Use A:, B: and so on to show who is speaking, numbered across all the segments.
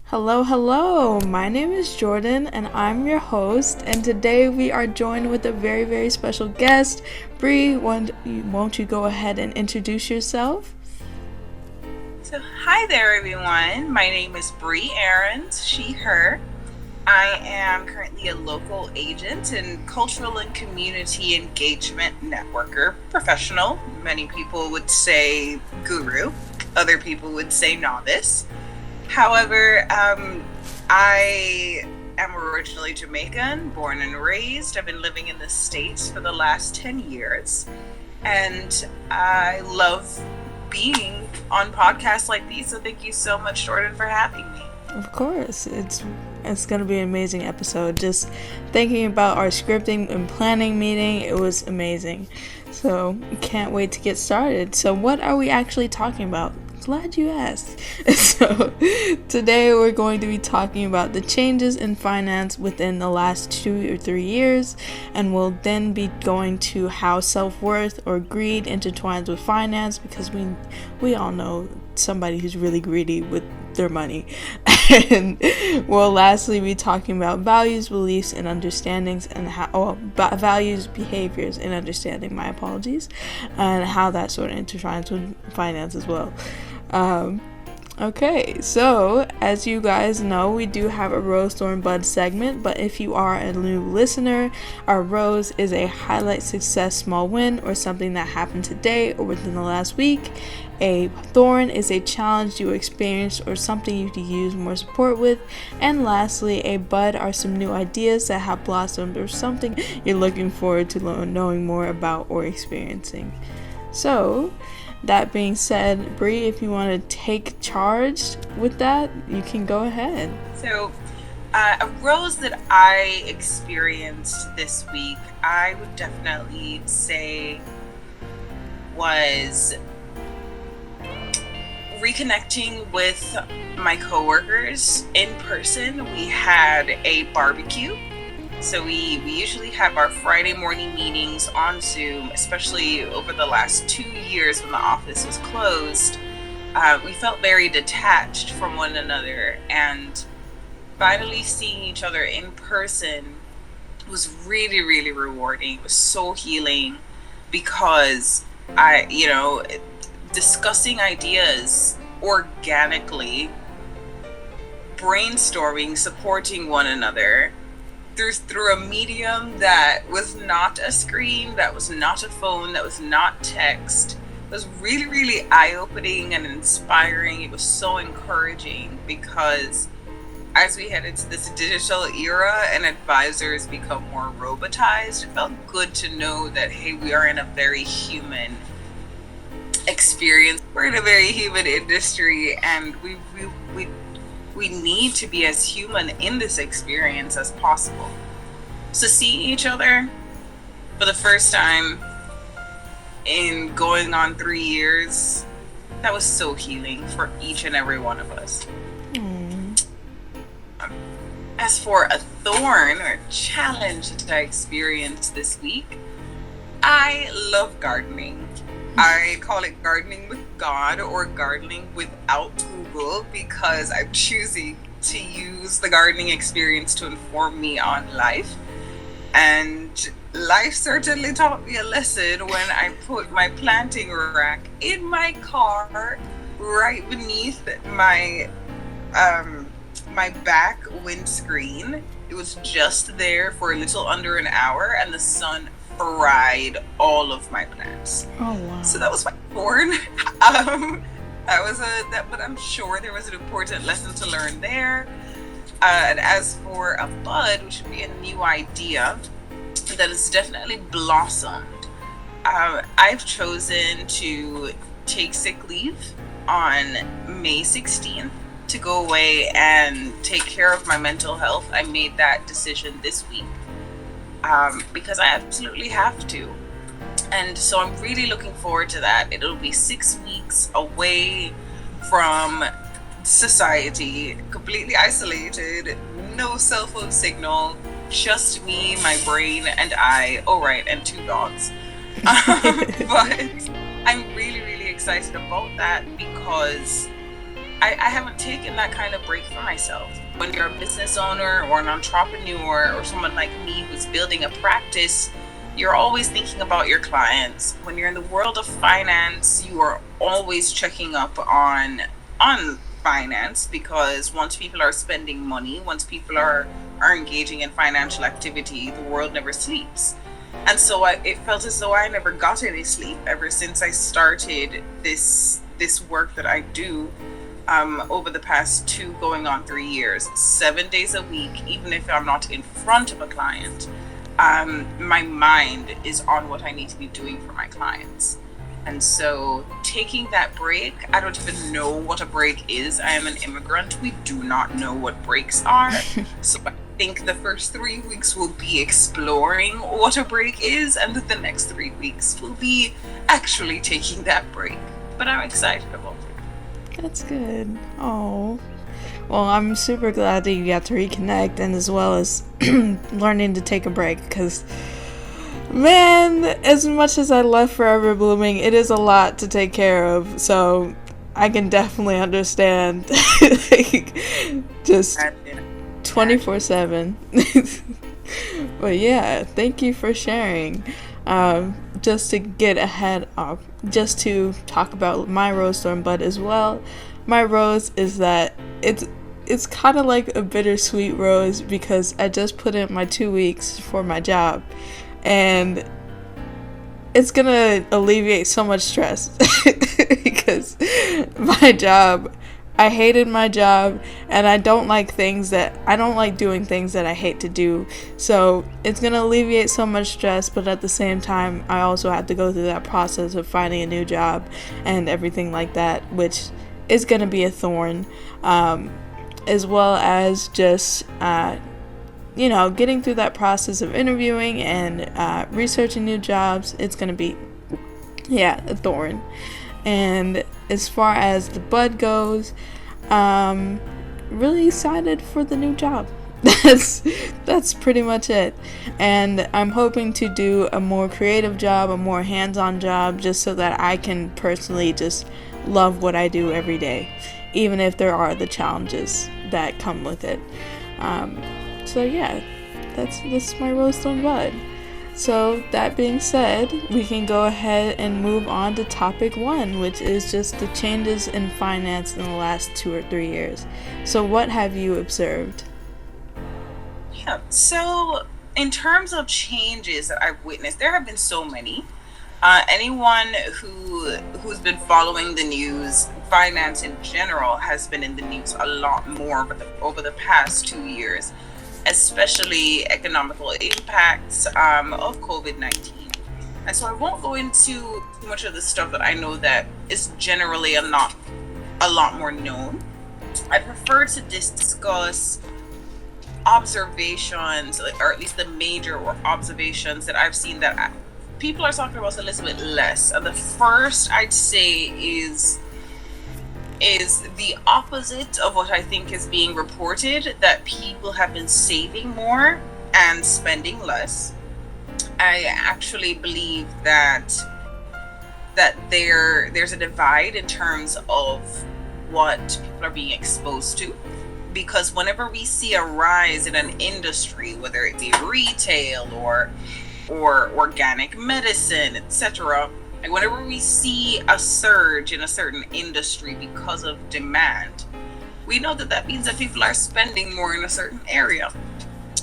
A: Hello, hello. My name is Jordyn and I'm your host. And today we are joined with a very, very special guest. Bree, won't you go ahead and introduce yourself?
B: So, hi there, everyone. My name is Bree Aarons, she, her. I am currently a local agent and cultural and community engagement networker professional. Many people would say guru, other people would say novice. However, I am originally Jamaican, born and raised. I've been living in the States for the last 10 years. And I love being on podcasts like these. So thank you so much, Jordyn, for having me.
A: Of course, it's gonna be an amazing episode. Just thinking about our scripting and planning meeting, it was amazing. So can't wait to get started. So what are we actually talking about? Glad you asked. So today we're going to be talking about the changes in finance within the last 2 or 3 years, and we'll then be going to how self-worth or greed intertwines with finance, because we all know somebody who's really greedy with their money. And we'll lastly be talking about values, beliefs, and understandings, and how values, behaviors, and understanding, my apologies, and how that sort of intertwines with finance as well. Okay, so as you guys know, we do have a Rose, Thorn, Bud segment, but if you are a new listener, our Rose is a highlight, success, small win, or something that happened today or within the last week. A Thorn is a challenge you experienced or something you could use more support with. And lastly, a Bud are some new ideas that have blossomed or something you're looking forward to knowing more about or experiencing. So, that being said, Bree, if you want to take charge with that, you can go ahead.
B: So, a rose that I experienced this week, I would definitely say was reconnecting with my coworkers in person. We had a barbecue. So we usually have our Friday morning meetings on Zoom, especially over the last 2 years when the office was closed. We felt very detached from one another, and finally seeing each other in person was really, really rewarding. It was so healing because discussing ideas organically, brainstorming, supporting one another through a medium that was not a screen, that was not a phone, that was not text. It was really, really eye-opening and inspiring. It was so encouraging because as we head into this digital era and advisors become more robotized, it felt good to know that, hey, we are in a very human experience. We're in a very human industry, and we need to be as human in this experience as possible. So seeing each other for the first time in going on 3 years, that was so healing for each and every one of us. As for a thorn or challenge that I experienced this week, I love gardening. I call it gardening with God or gardening without Google because I'm choosing to use the gardening experience to inform me on life. And life certainly taught me a lesson when I put my planting rack in my car right beneath my back windscreen. It was just there for a little under an hour, and the sun fried all of my plants.
A: Oh wow!
B: So that was my thorn. But I'm sure there was an important lesson to learn there. And as for a bud, which would be a new idea that has definitely blossomed, I've chosen to take sick leave on May 16th to go away and take care of my mental health. I made that decision this week because I absolutely have to. And so I'm really looking forward to that. It'll be 6 weeks away from society, completely isolated, no cell phone signal, just me, my brain, and I. Oh, right, and 2 dogs. But I'm really, really excited about that because I haven't taken that kind of break for myself. When you're a business owner or an entrepreneur or someone like me who's building a practice, you're always thinking about your clients. When you're in the world of finance, you are always checking up on finance, because once people are spending money, once people are engaging in financial activity, the world never sleeps. And so it felt as though I never got any sleep ever since I started this work that I do over the past 2 going on 3 years, 7 days a week. Even if I'm not in front of a client, my mind is on what I need to be doing for my clients. And so taking that break, I don't even know what a break is. I am an immigrant. We do not know what breaks are. So I think the first 3 weeks will be exploring what a break is, and that the next 3 weeks will be actually taking that break. But I'm excited about it.
A: That's good. Oh. Well, I'm super glad that you got to reconnect, and as well as learning to take a break, because, man, as much as I love Forever Blooming, it is a lot to take care of, so I can definitely understand. Like, just 24/7. But yeah, thank you for sharing. Just to get ahead of, just to talk about my rose thorn bud as well. My rose is that it's kind of like a bittersweet rose, because I just put in my 2 weeks for my job, and it's gonna alleviate so much stress because my job, I hated my job, and I don't like doing things that I hate to do. So it's gonna alleviate so much stress, but at the same time, I also have to go through that process of finding a new job and everything like that, which is gonna be a thorn, as well as just getting through that process of interviewing and researching new jobs. It's gonna be a thorn. And as far as the bud goes, really excited for the new job. That's pretty much it. And I'm hoping to do a more creative job, a more hands-on job, just so that I can personally just love what I do every day, even if there are the challenges that come with it. So yeah, that's my rose thorn bud. So that being said, we can go ahead and move on to topic 1, which is just the changes in finance in the last 2 or 3 years. So what have you observed?
B: Yeah, so in terms of changes that I've witnessed, there have been so many. Anyone who's been following the news, finance in general has been in the news a lot more over the past 2 years, especially economical impacts of COVID-19. And so I won't go into too much of the stuff that I know that is generally a lot more known. I prefer to discuss observations, or at least the major observations that I've seen that people are talking about a little bit less. And the first I'd say is the opposite of what I think is being reported, that people have been saving more and spending less. I actually believe that there's a divide in terms of what people are being exposed to, because whenever we see a rise in an industry, whether it be retail or organic medicine, etc., and whenever we see a surge in a certain industry because of demand, we know that means that people are spending more in a certain area.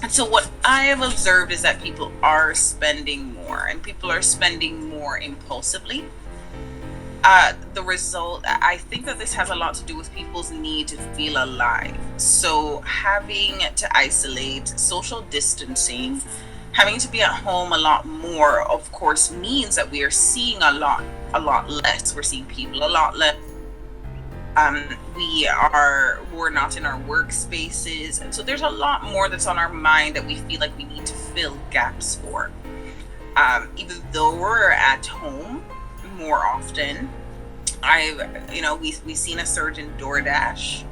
B: And so what I have observed is that people are spending more, and people are spending more impulsively. The result, I think that this has a lot to do with people's need to feel alive. So having to isolate, social distancing, having to be at home a lot more, of course, means that we are seeing a lot less. We're seeing people a lot less. We're not in our workspaces, and so there's a lot more that's on our mind that we feel like we need to fill gaps for. Even though we're at home more often, we've seen a surge in DoorDash,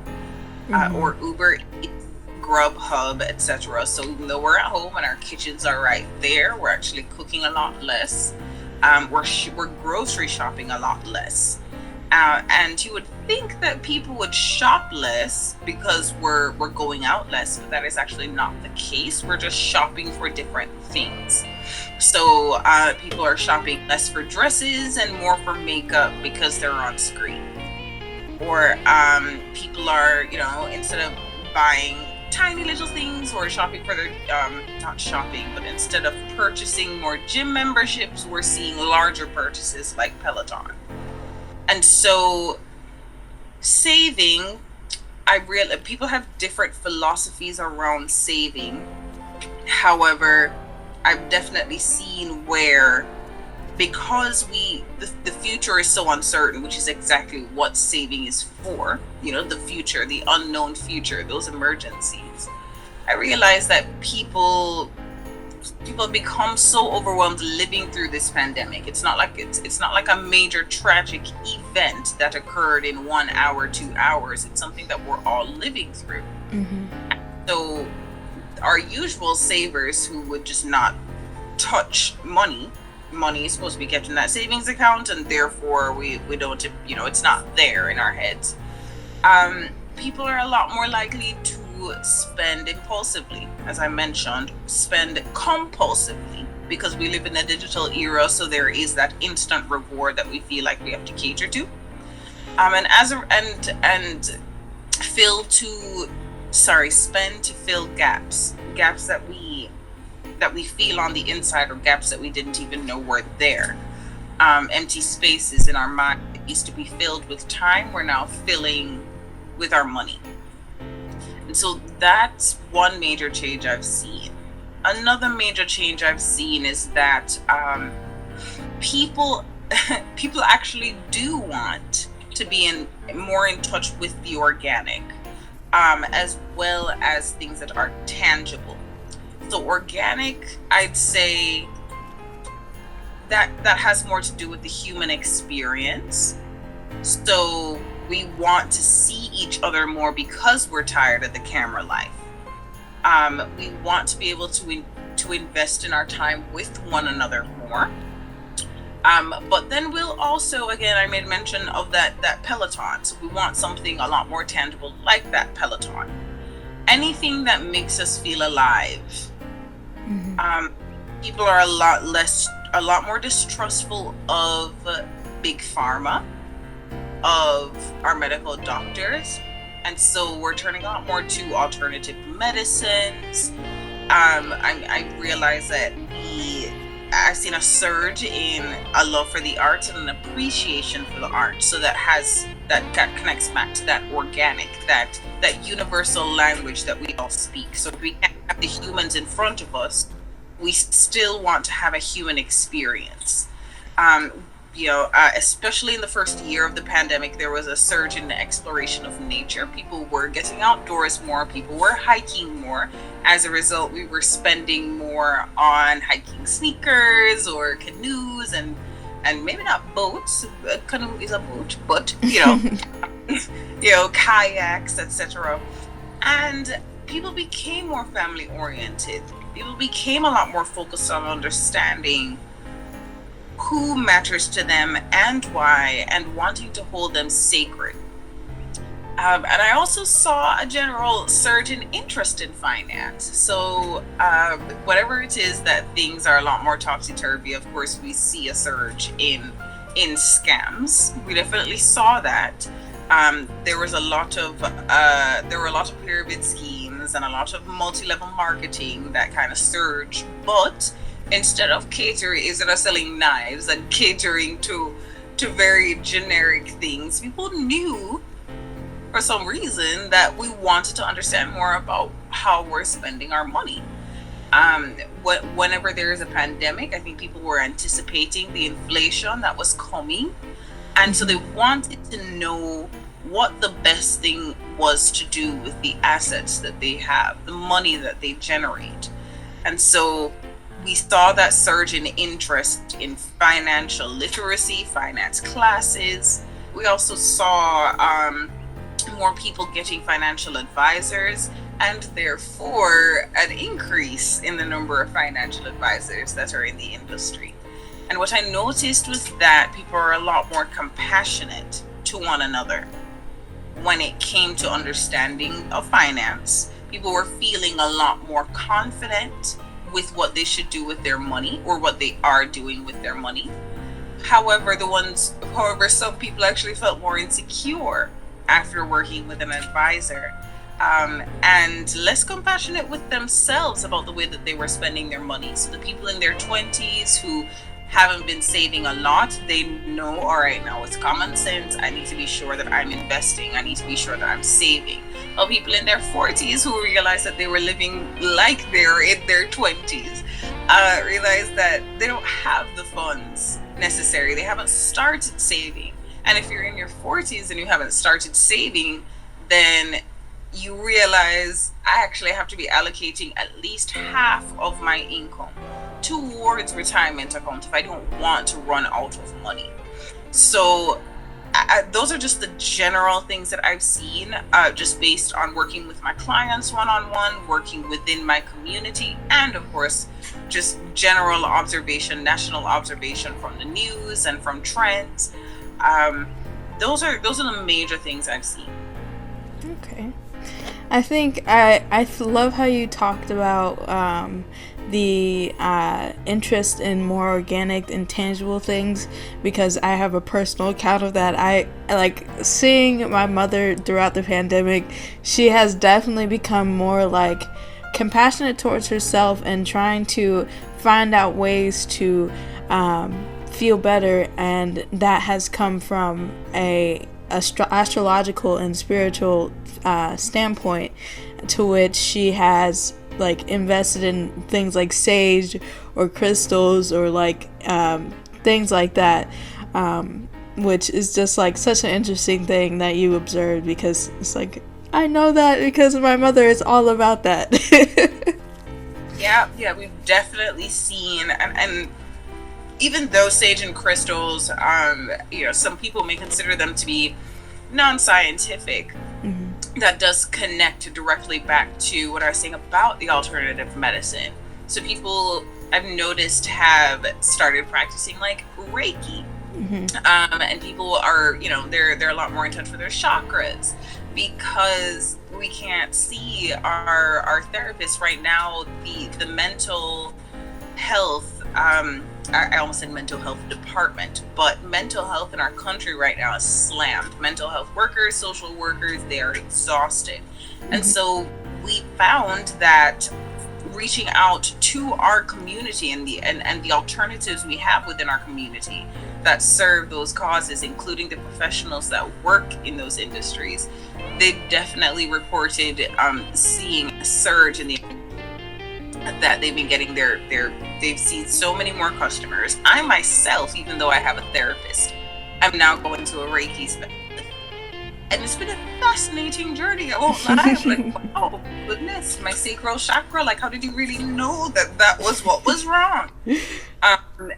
B: or Uber Eats, Grubhub, etc. So even though we're at home and our kitchens are right there, we're actually cooking a lot less. We're grocery shopping a lot less. And you would think that people would shop less because we're going out less, but that is actually not the case. We're just shopping for different things. So people are shopping less for dresses and more for makeup because they're on screen. Or people are, instead of buying tiny little things or shopping for their, not shopping, but instead of purchasing more gym memberships, we're seeing larger purchases like Peloton. And so saving, people have different philosophies around saving. However, I've definitely seen where, because the future is so uncertain, which is exactly what saving is for, the future, the unknown future, those emergencies. I realized that people become so overwhelmed living through this pandemic. It's not like a major tragic event that occurred in 1 hour, 2 hours. It's something that we're all living through. Mm-hmm. So our usual savers who would just not touch money is supposed to be kept in that savings account, and therefore we don't, it's not there in our heads. People are a lot more likely to spend impulsively, as I mentioned, spend compulsively, because we live in a digital era, so there is that instant reward that we feel like we have to cater to, spend to fill gaps that we feel on the inside, or gaps that we didn't even know were there. Empty spaces in our mind that used to be filled with time, we're now filling with our money. And so that's one major change I've seen. Another major change I've seen is that people actually do want to be more in touch with the organic, as well as things that are tangible. So organic, I'd say that has more to do with the human experience. So we want to see each other more because we're tired of the camera life. We want to be able to invest in our time with one another more. But then we'll also, again, I made mention of that Peloton. So we want something a lot more tangible like that Peloton. Anything that makes us feel alive. Mm-hmm. People are a lot more distrustful of big pharma, of our medical doctors, and so we're turning a lot more to alternative medicines. I realize that I've seen a surge in a love for the arts and an appreciation for the arts. So that connects back to that organic, that universal language that we all speak. So if we can't have the humans in front of us, we still want to have a human experience. Especially in the first year of the pandemic, there was a surge in the exploration of nature. People were getting outdoors more. People were hiking more. As a result, we were spending more on hiking sneakers or canoes and maybe not boats. A canoe is a boat, but kayaks, etc. And people became more family oriented. People became a lot more focused on understanding who matters to them and why, and wanting to hold them sacred. And I also saw a general surge in interest in finance. So whatever it is that things are a lot more topsy-turvy, of course we see a surge in scams. We definitely saw that. There were a lot of pyramid schemes and a lot of multi-level marketing that kind of surged, but instead of selling knives and catering to very generic things, people knew for some reason that we wanted to understand more about how we're spending our money. Whenever there is a pandemic, I think people were anticipating the inflation that was coming, and so they wanted to know what the best thing was to do with the assets that they have, the money that they generate. And so we saw that surge in interest in financial literacy, finance classes. We also saw more people getting financial advisors, and therefore an increase in the number of financial advisors that are in the industry. And what I noticed was that people are a lot more compassionate to one another when it came to understanding of finance. People were feeling a lot more confident with what they should do with their money, or what they are doing with their money. However, some people actually felt more insecure after working with an advisor, and less compassionate with themselves about the way that they were spending their money. So the people in their 20s who haven't been saving a lot, they know, all right, now it's common sense. I need to be sure that I'm investing. I need to be sure that I'm saving. Or people in their 40s who realized that they were living like they're in their 20s, realized that they don't have the funds necessary. They haven't started saving. And if you're in your 40s and you haven't started saving, then you realize I actually have to be allocating at least half of my income towards retirement account if I don't want to run out of money. So those are just the general things that I've seen, just based on working with my clients one-on-one, working within my community, and of course just general observation, national observation from the news and from trends. Those are the major things I've seen.
A: Okay. I think I love how you talked about the interest in more organic and tangible things, because I have a personal account of that. I like seeing my mother throughout the pandemic. She has definitely become more like compassionate towards herself and trying to find out ways to feel better, and that has come from a astrological and spiritual standpoint, to which she has like invested in things like sage or crystals or like things like that, which is just like such an interesting thing that you observed, because it's like, I know that because my mother is all about that.
B: Yeah, we've definitely seen, and even though sage and crystals, some people may consider them to be non-scientific, that does connect directly back to what I was saying about the alternative medicine. So people, I've noticed, have started practicing like Reiki, and people are, they're a lot more in touch with their chakras, because we can't see our therapists right now. The mental health, I almost said mental health department, but mental health in our country right now is slammed. Mental health workers, social workers, they are exhausted. And so we found that reaching out to our community and the alternatives we have within our community that serve those causes, including the professionals that work in those industries, they've definitely reported seeing a surge in the that they've been getting they've seen so many more customers. I myself, even though I have a therapist, I'm now going to a Reiki specialist. And it's been a fascinating journey, I won't lie. I'm like, oh goodness, my sacral chakra, like, how did you really know that was what was wrong?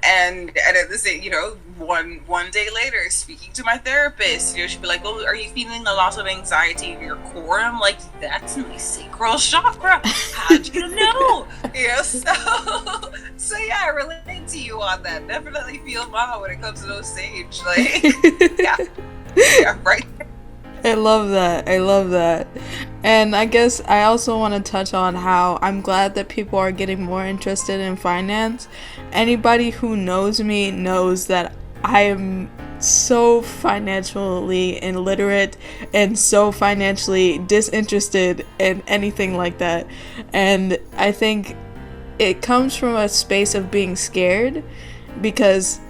B: And at the same, one day later, speaking to my therapist, she'd be like, oh, are you feeling a lot of anxiety in your core? I'm like, that's my sacral chakra. How'd you know? So yeah, I relate to you on that. Definitely feel mama when it comes to those sage. Like, yeah, right.
A: I love that. And I guess I also want to touch on how I'm glad that people are getting more interested in finance. Anybody who knows me knows that I am so financially illiterate and so financially disinterested in anything like that. And I think it comes from a space of being scared, because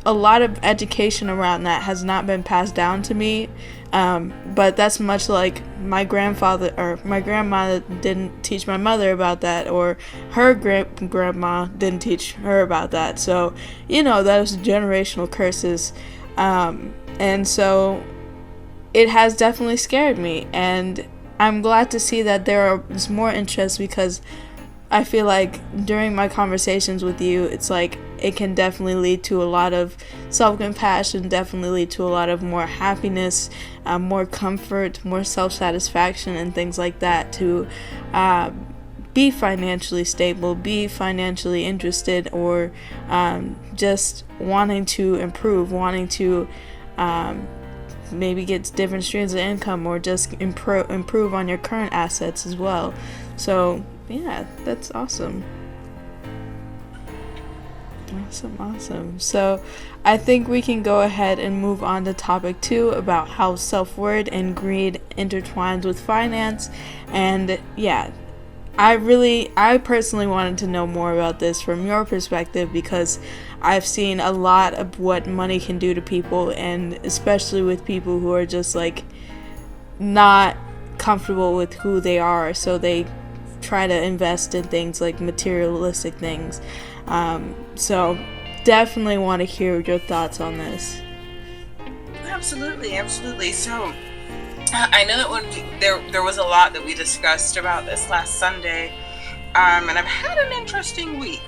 A: a lot of education around that has not been passed down to me. But that's much like my grandfather or my grandma didn't teach my mother about that, or her grandma didn't teach her about that. So, those generational curses. And so it has definitely scared me. And I'm glad to see that there is more interest, because I feel like during my conversations with you, it's like it can definitely lead to a lot of self-compassion, definitely lead to a lot of more happiness, more comfort, more self-satisfaction, and things like that, to be financially stable, be financially interested, or just wanting to improve, wanting to maybe get different streams of income, or just improve on your current assets as well. So yeah, that's awesome. Awesome. So I think we can go ahead and move on to topic 2 about how self-worth and greed intertwines with finance. And yeah, I personally wanted to know more about this from your perspective, because I've seen a lot of what money can do to people, and especially with people who are just like not comfortable with who they are, so they try to invest in things like materialistic things. So definitely want to hear your thoughts on this.
B: Absolutely. So I know that when there was a lot that we discussed about this last Sunday, and I've had an interesting week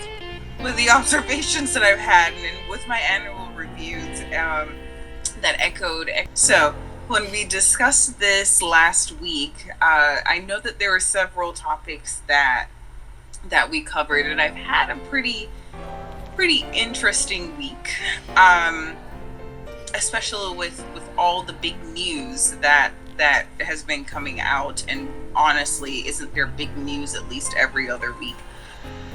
B: with the observations that I've had, and with my annual reviews that echoed. So when we discussed this last week, I know that there were several topics that we covered, and I've had a pretty interesting week, especially with all the big news that has been coming out. And honestly, isn't there big news at least every other week?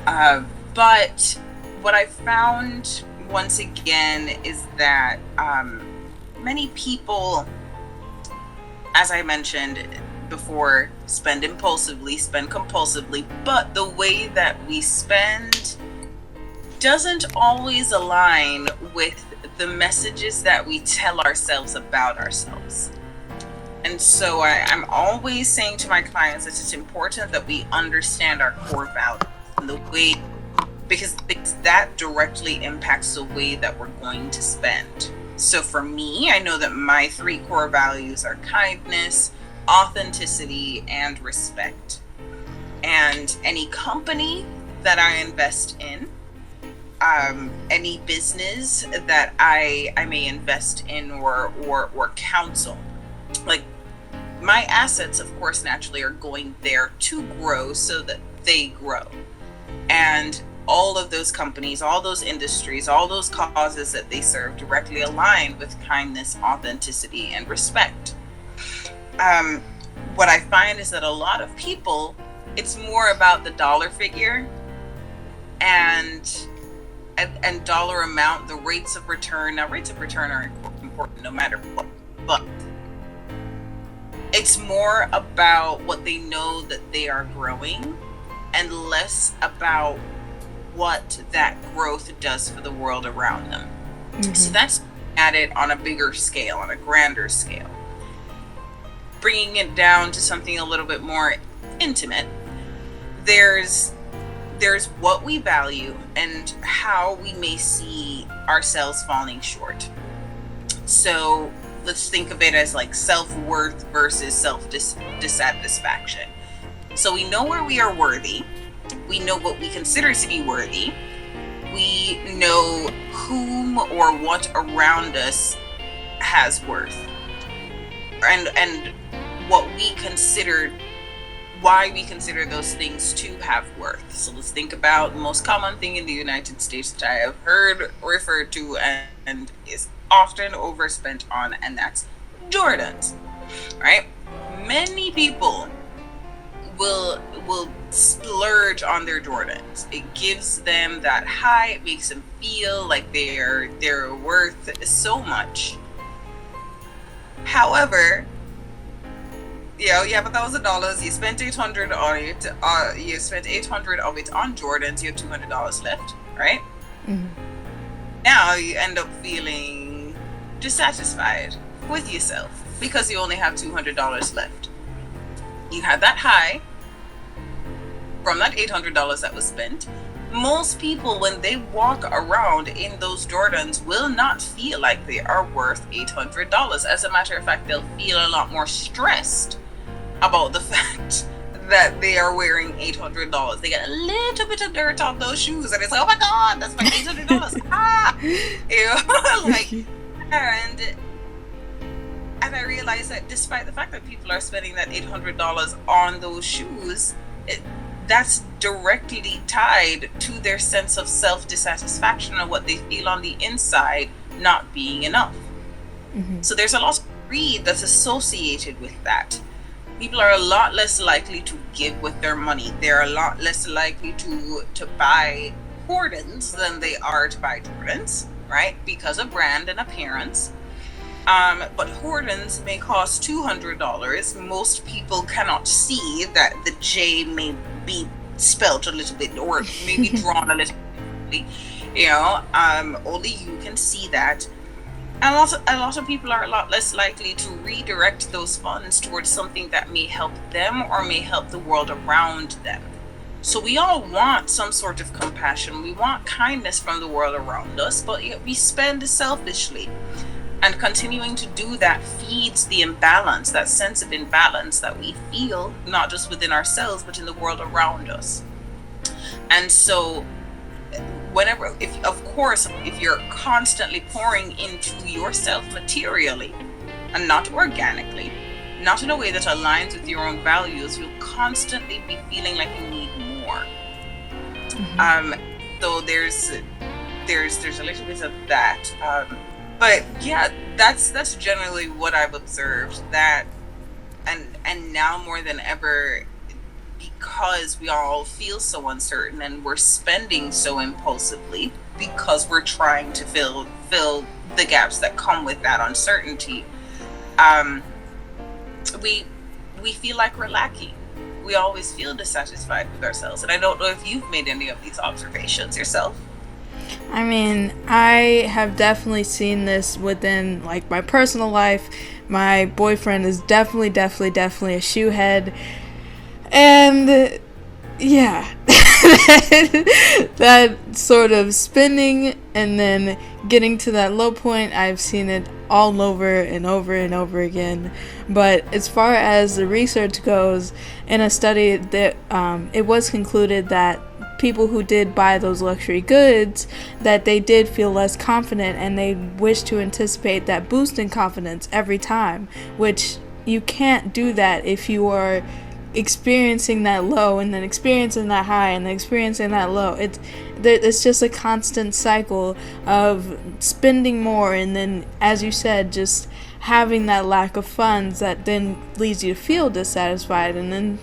B: But what I found once again is that many people, as I mentioned before, spend impulsively, spend compulsively, but the way that we spend doesn't always align with the messages that we tell ourselves about ourselves. And so I'm always saying to my clients that it's important that we understand our core values and the way, because that directly impacts the way that we're going to spend. So for me, I know that my 3 core values are kindness, authenticity, and respect. And any company that I invest in, any business that I may invest in or counsel, like, my assets, of course, naturally are going there to grow so that they grow. And all of those companies, all those industries, all those causes that they serve directly align with kindness, authenticity, and respect. What I find is that a lot of people, it's more about the dollar figure and dollar amount, the rates of return. Now, rates of return are important no matter what, but it's more about what they know that they are growing, and less about what that growth does for the world around them. Mm-hmm. So that's at it on a bigger scale, on a grander scale. Bringing it down to something a little bit more intimate, there's what we value and how we may see ourselves falling short. So let's think of it as like self-worth versus self-dissatisfaction. So we know where we are worthy. We know what we consider to be worthy. We know whom or what around us has worth. And what we consider, why we consider those things to have worth. So let's think about the most common thing in the United States that I have heard referred to and is often overspent on, and that's Jordans, right? Many people will splurge on their Jordans. It gives them that high. It makes them feel like they're worth so much. However, you have $1,000. You spent $800 on it. You spent $800 of it on Jordans. You have $200 left, right? Mm-hmm. Now you end up feeling dissatisfied with yourself because you only have $200 left. You had that high from that $800 that was spent. Most people, when they walk around in those Jordans, will not feel like they are worth $800. As a matter of fact, they'll feel a lot more stressed about the fact that they are wearing $800. They get a little bit of dirt on those shoes, and it's like, oh my God, that's my $800. Like, and I realized that despite the fact that people are spending that $800 on those shoes, that's directly tied to their sense of self-dissatisfaction and what they feel on the inside not being enough. Mm-hmm. So there's a lot of greed that's associated with that. People are a lot less likely to give with their money. They're a lot less likely to buy Jordans than they are to buy Jordans, right? Because of brand and appearance. But Jordans may cost $200. Most people cannot see that the J may be spelled a little bit, or maybe drawn a little bit, only you can see that. And a lot of people are a lot less likely to redirect those funds towards something that may help them or may help the world around them. So we all want some sort of compassion. We want kindness from the world around us, but yet we spend selfishly. And continuing to do that feeds the imbalance, that sense of imbalance that we feel, not just within ourselves, but in the world around us. And so if you're constantly pouring into yourself materially and not organically, not in a way that aligns with your own values, you'll constantly be feeling like you need more. So there's a little bit of that. But yeah, that's generally what I've observed. That and now more than ever, because we all feel so uncertain and we're spending so impulsively because we're trying to fill the gaps that come with that uncertainty, we feel like we're lacking. We always feel dissatisfied with ourselves. And I don't know if you've made any of these observations yourself.
A: I mean, I have definitely seen this within, like, my personal life. My boyfriend is definitely a shoehead. And, yeah, that sort of spinning and then getting to that low point, I've seen it all over and over and over again. But as far as the research goes, in a study that it was concluded that people who did buy those luxury goods, that they did feel less confident, and they wish to anticipate that boost in confidence every time, which you can't do that if you are experiencing that low and then experiencing that high and then experiencing that low. It's just a constant cycle of spending more, and then, as you said, just having that lack of funds that then leads you to feel dissatisfied, and then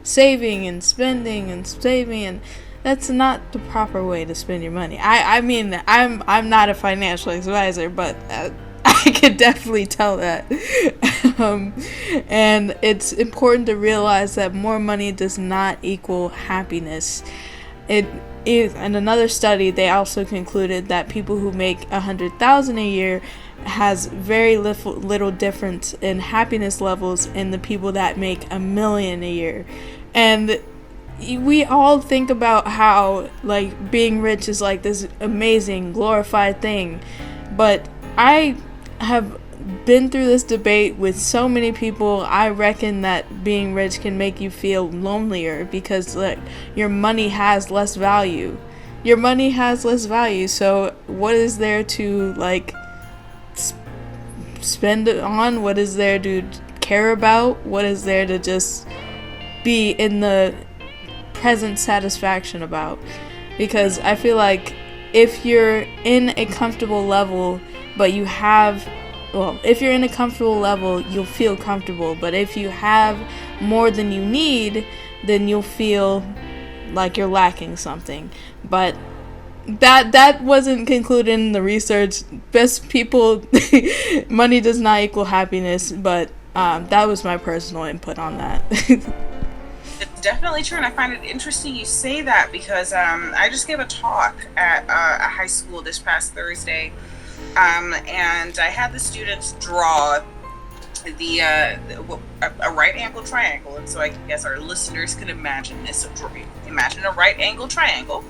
A: saving and spending and saving, and that's not the proper way to spend your money. I mean, I'm not a financial advisor, but I could definitely tell that. And it's important to realize that more money does not equal happiness. In another study, they also concluded that people who make $100,000 a year has very little difference in happiness levels in the people that make $1 million a year. And we all think about how, like, being rich is like this amazing glorified thing, but I have been through this debate with so many people. I reckon that being rich can make you feel lonelier because, like, your money has less value. So what is there to, like, spend it on? What is there to care about? What is there to just be in the present satisfaction about? Because I feel like if you're in a comfortable level, but you have, if you're in a comfortable level, you'll feel comfortable. But if you have more than you need, then you'll feel like you're lacking something. But that wasn't concluded in the research. Best people, money does not equal happiness. But that was my personal input on that.
B: It's definitely true, and I find it interesting you say that because I just gave a talk at a high school this past Thursday. And I had the students draw a right angle triangle, and so I guess our listeners can imagine this. So imagine a right angle triangle,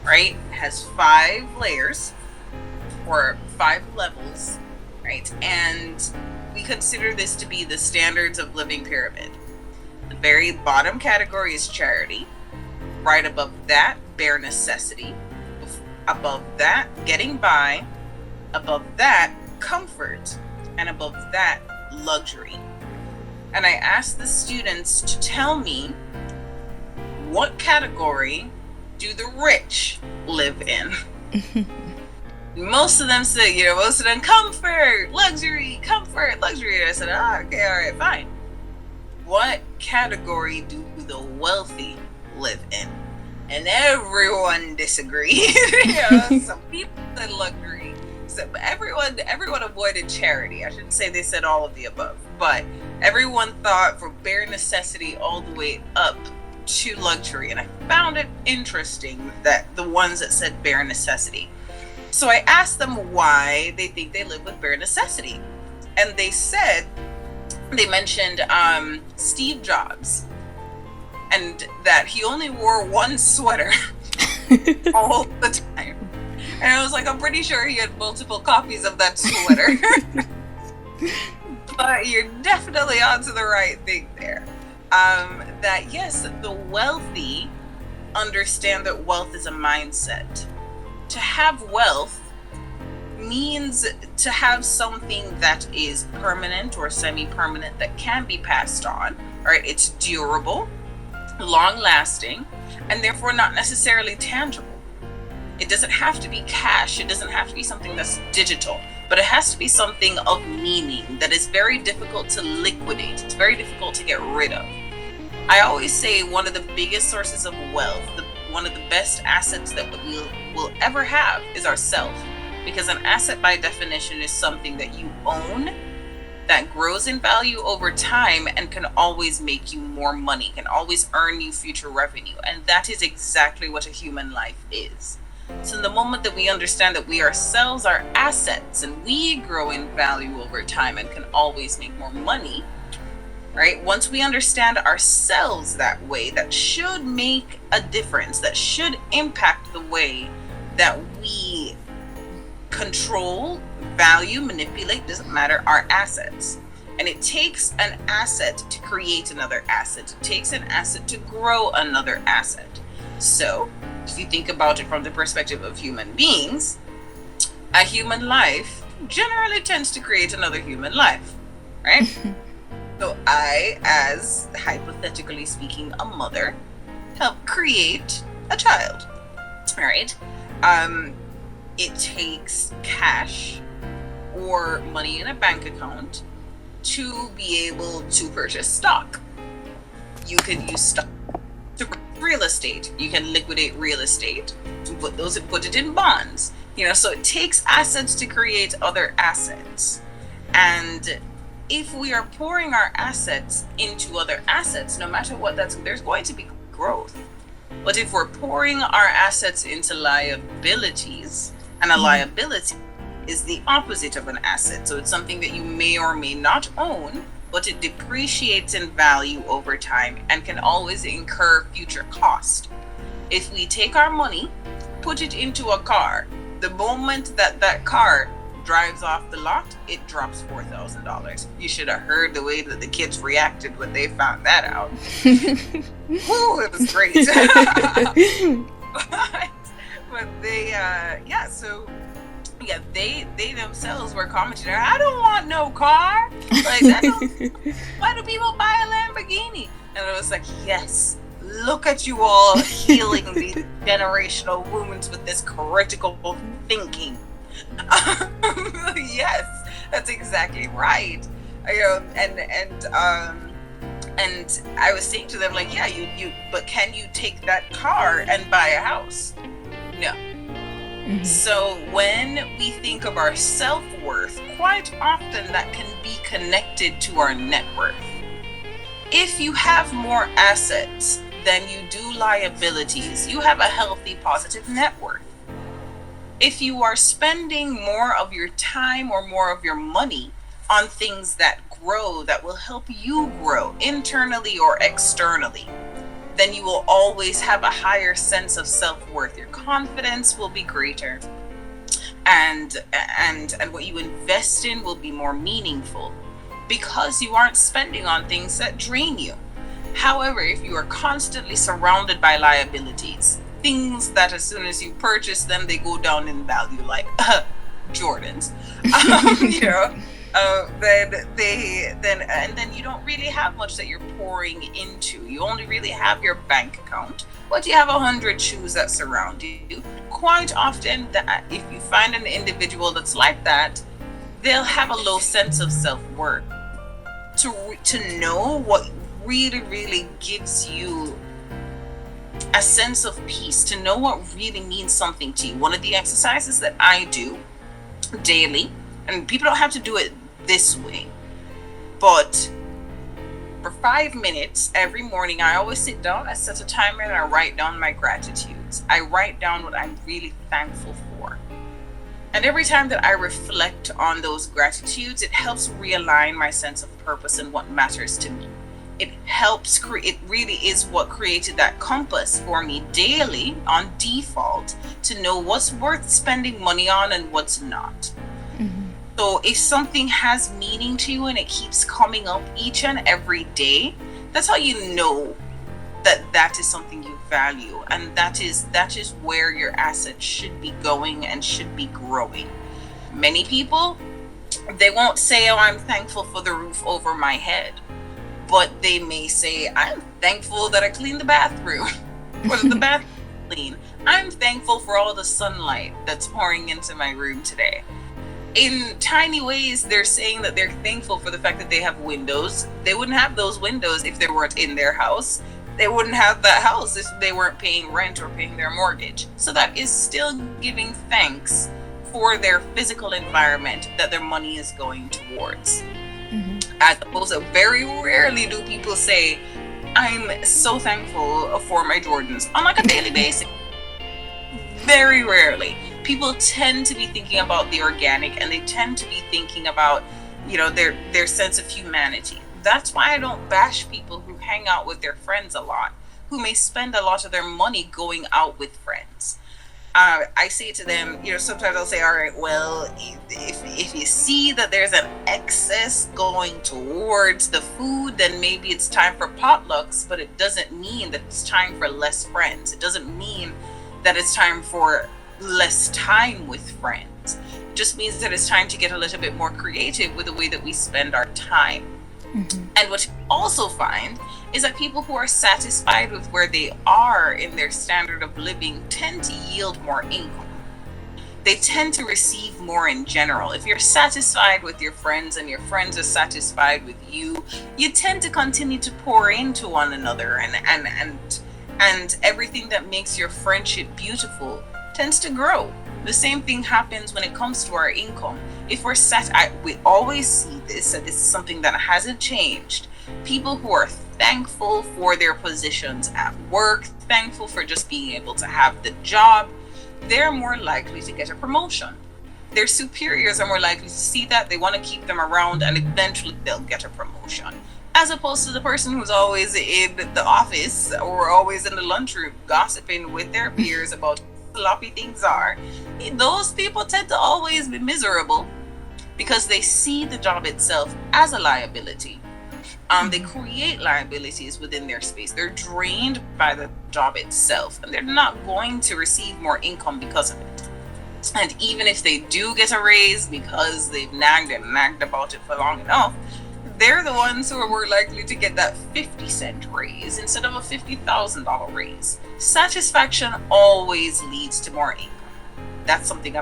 B: right? It has 5 layers or 5 levels, right? And we consider this to be the standards of living pyramid. The very bottom category is charity. Right above that, bare necessity. Above that, getting by. Above that, comfort. And above that, luxury. And I asked the students to tell me, what category do the rich live in? Most of them say, most of them comfort, luxury. I said, okay, all right, fine. What category do the wealthy live in? And everyone disagreed. Some people said luxury. So everyone avoided charity. I shouldn't say they said all of the above, but everyone thought from bare necessity all the way up to luxury. And I found it interesting that the ones that said bare necessity. So I asked them why they think they live with bare necessity. And they mentioned Steve Jobs, and that he only wore one sweater all the time. And I was like, I'm pretty sure he had multiple copies of that sweater. But you're definitely onto the right thing there. That yes, the wealthy understand that wealth is a mindset. To have wealth means to have something that is permanent or semi-permanent that can be passed on. All right, it's durable, long-lasting, and therefore not necessarily tangible. It doesn't have to be cash. It doesn't have to be something that's digital, but it has to be something of meaning that is very difficult to liquidate. It's very difficult to get rid of. I always say one of the biggest sources of wealth, one of the best assets that we'll ever have is ourself. Because an asset by definition is something that you own, that grows in value over time and can always make you more money, can always earn you future revenue. And that is exactly what a human life is. So in the moment that we understand that we ourselves are assets and we grow in value over time and can always make more money, right? Once we understand ourselves that way, that should make a difference, that should impact the way that we control, value, manipulate, doesn't matter, our assets. And it takes an asset to create another asset. It takes an asset to grow another asset. So if you think about it from the perspective of human beings, a human life generally tends to create another human life, right? So I, as hypothetically speaking, a mother, help create a child, right? It takes cash or money in a bank account to be able to purchase stock. You can use stock to purchase real estate. You can liquidate real estate, put it in bonds. So it takes assets to create other assets. And if we are pouring our assets into other assets, no matter what there's going to be growth. But if we're pouring our assets into liabilities, and a liability is the opposite of an asset. So it's something that you may or may not own, but it depreciates in value over time and can always incur future cost. If we take our money, put it into a car, the moment that car drives off the lot, it drops $4,000. You should have heard the way that the kids reacted when they found that out. Woo, it was great. But they they themselves were commenting, I don't want no car. Like, why do people buy a Lamborghini? And it was like, yes, look at you all healing these generational wounds with this critical thinking. Yes, that's exactly right. And I was saying to them, like, yeah, you but can you take that car and buy a house? No. Mm-hmm. So when we think of our self-worth, quite often that can be connected to our net worth. If you have more assets than you do liabilities, you have a healthy, positive net worth. If you are spending more of your time or more of your money on things that grow, that will help you grow internally or externally, then you will always have a higher sense of self-worth. Your confidence will be greater, and what you invest in will be more meaningful because you aren't spending on things that drain you. However, if you are constantly surrounded by liabilities, things that as soon as you purchase them, they go down in value, like Jordans, then you don't really have much that you're pouring into. You only really have your bank account, but you have 100 shoes that surround you. Quite often, that if you find an individual that's like that, they'll have a low sense of self-worth. To know what really, really gives you a sense of peace, to know what really means something to you. One of the exercises that I do daily, and people don't have to do it this way, but for 5 minutes every morning, I always sit down, I set a timer, and I write down my gratitudes. I write down what I'm really thankful for. And every time that I reflect on those gratitudes, it helps realign my sense of purpose and what matters to me. It helps it really is what created that compass for me daily on default to know what's worth spending money on and what's not. So if something has meaning to you and it keeps coming up each and every day, that's how you know that that is something you value, and that is where your assets should be going and should be growing. Many people, they won't say, oh, I'm thankful for the roof over my head, but they may say, I'm thankful that I cleaned the bathroom or the bathroom clean. I'm thankful for all the sunlight that's pouring into my room today. In tiny ways, they're saying that they're thankful for the fact that they have windows. They wouldn't have those windows if they weren't in their house. They wouldn't have that house if they weren't paying rent or paying their mortgage. So that is still giving thanks for their physical environment that their money is going towards. As opposed to, very rarely do people say, I'm so thankful for my Jordans on like a daily basis. Very rarely. People tend to be thinking about the organic, and they tend to be thinking about, their sense of humanity. That's why I don't bash people who hang out with their friends a lot, who may spend a lot of their money going out with friends. I say to them, sometimes I'll say, all right, well, if you see that there's an excess going towards the food, then maybe it's time for potlucks, but it doesn't mean that it's time for less friends. It doesn't mean that it's time for less time with friends. It just means that it's time to get a little bit more creative with the way that we spend our time. And what you also find is that people who are satisfied with where they are in their standard of living tend to yield more income. They tend to receive more in general. If you're satisfied with your friends and your friends are satisfied with you, you tend to continue to pour into one another, and everything that makes your friendship beautiful tends to grow. The same thing happens when it comes to our income. If we're we always see this, and this is something that hasn't changed. People who are thankful for their positions at work, thankful for just being able to have the job, they're more likely to get a promotion. Their superiors are more likely to see that, they want to keep them around, and eventually they'll get a promotion. As opposed to the person who's always in the office or always in the lunchroom gossiping with their peers about sloppy things are. Those people tend to always be miserable because they see the job itself as a liability. They create liabilities within their space. They're drained by the job itself, and they're not going to receive more income because of it. And even if they do get a raise because they've nagged about it for long enough, they're the ones who are more likely to get that 50-cent raise instead of a $50,000 raise. Satisfaction always leads to more income. That's something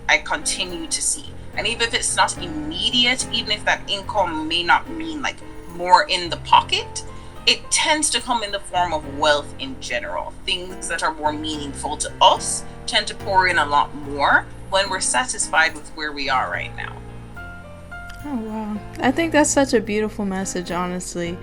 B: I continue to see. And even if it's not immediate, even if that income may not mean like more in the pocket, it tends to come in the form of wealth in general. Things that are more meaningful to us tend to pour in a lot more when we're satisfied with where we are right now.
A: Oh, wow. I think that's such a beautiful message, honestly.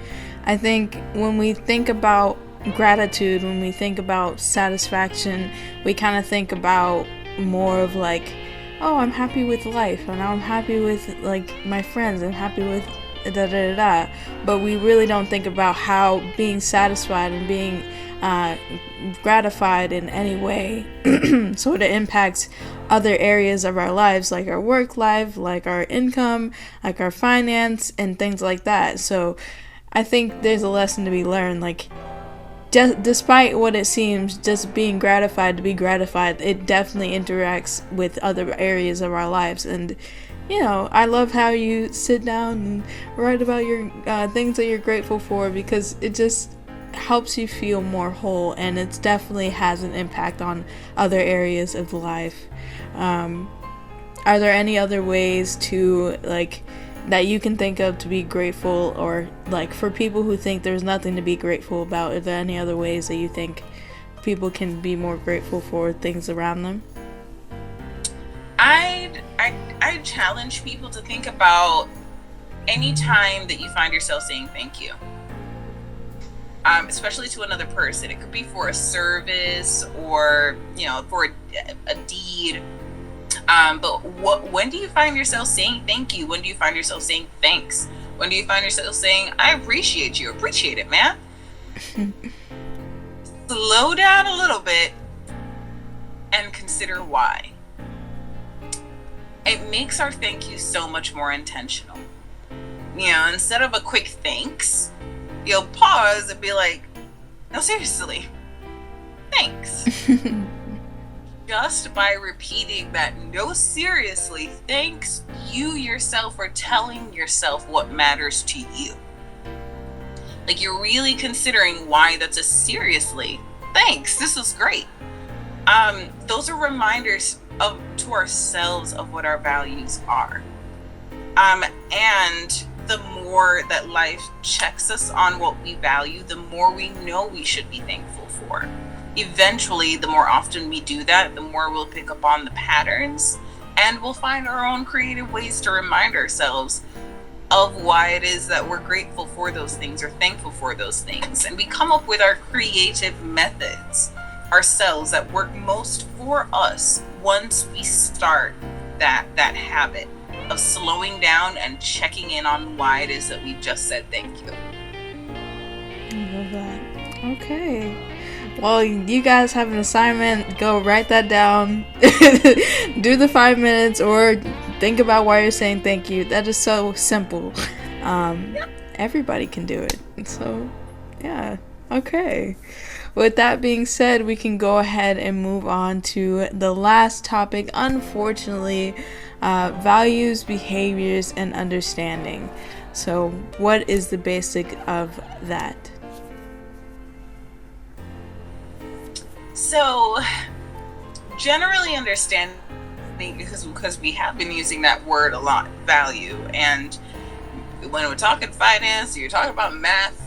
A: I think when we think about gratitude, when we think about satisfaction, we kind of think about more of like, oh, I'm happy with life, and I'm happy with like my friends, I'm happy with da-da-da-da. But we really don't think about how being satisfied and being gratified in any way sort of impacts other areas of our lives, like our work life, like our income, like our finance, and things like that. So I think there's a lesson to be learned, like just despite what it seems, just being gratified to be gratified, it definitely interacts with other areas of our lives. And I love how you sit down and write about your things that you're grateful for, because it just helps you feel more whole, and it definitely has an impact on other areas of life. Are there any other ways to, like, that you can think of to be grateful, or like for people who think there's nothing to be grateful about, are there any other ways that you think people can be more grateful for things around them?
B: I'd challenge people to think about any time that you find yourself saying thank you, especially to another person. It could be for a service or, you know, for a deed. But when do you find yourself saying thank you? When do you find yourself saying thanks? When do you find yourself saying, I appreciate you? Appreciate it, man. Slow down a little bit and consider why. It makes our thank you so much more intentional. You know, instead of a quick thanks, you'll pause and be like, no, seriously, thanks. Just by repeating that, no, seriously, thanks, you yourself are telling yourself what matters to you. Like, you're really considering why that's a seriously, thanks, this is great. Those are reminders to ourselves of what our values are. And the more that life checks us on what we value, the more we know we should be thankful for. Eventually, the more often we do that, the more we'll pick up on the patterns, and we'll find our own creative ways to remind ourselves of why it is that we're grateful for those things or thankful for those things. And we come up with our creative methods ourselves that work most for us once we start that habit of slowing down and checking in on why it is that we just said thank you.
A: I love that. Okay. Well, you guys have an assignment. Go write that down. Do the 5 minutes, or think about why you're saying thank you. That is so simple. Everybody can do it. So, yeah. Okay. With that being said, we can go ahead and move on to the last topic, unfortunately, values, behaviors, and understanding. So, what is the basic of that?
B: So, generally understanding, because we have been using that word a lot, value, and when we're talking finance, you're talking about math,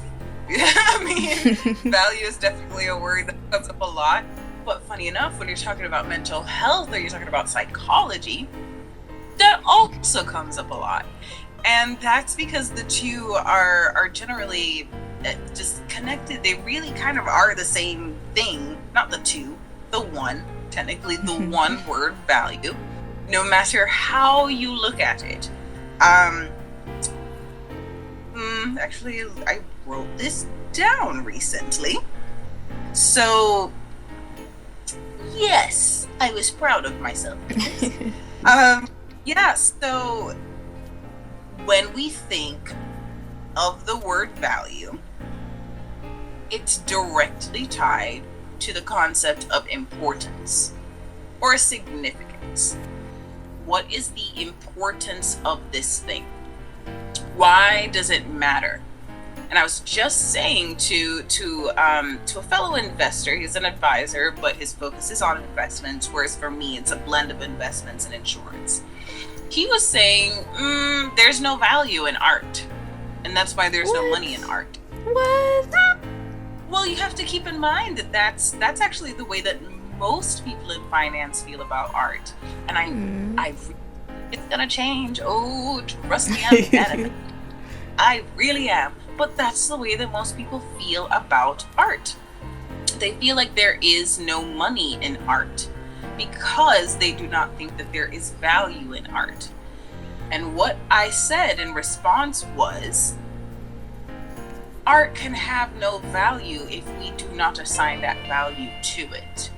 B: I mean, value is definitely a word that comes up a lot. But funny enough, when you're talking about mental health or you're talking about psychology, that also comes up a lot. And that's because the two are generally just connected. They really kind of are the same thing. Not the two, the one, technically the one word, value, no matter how you look at it. Actually, I wrote this down recently. So, yes, I was proud of myself. Yeah, so when we think of the word value, it's directly tied to the concept of importance or significance. What is the importance of this thing? Why does it matter? And I was just saying to a fellow investor, he's an advisor, but his focus is on investments, whereas for me, it's a blend of investments and insurance. He was saying, there's no value in art, and that's why there's no money in art.
A: What?
B: Well, you have to keep in mind that that's actually the way that most people in finance feel about art, and it's gonna change. Oh, trust me, I'm mad at it. I really am. But that's the way that most people feel about art. They feel like there is no money in art because they do not think that there is value in art. And what I said in response was, art can have no value if we do not assign that value to it.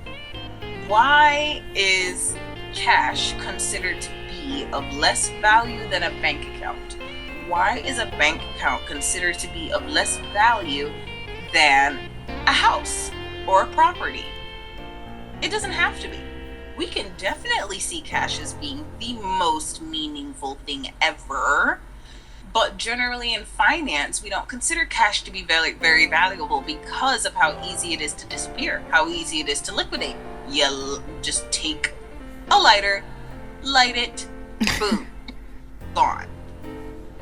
B: Why is cash considered to be of less value than a bank account? Why is a bank account considered to be of less value than a house or a property? It doesn't have to be. We can definitely see cash as being the most meaningful thing ever, But generally in finance, we don't consider cash to be very, very valuable because of how easy it is to disappear, how easy it is to liquidate. You just take a lighter, light it, boom, gone,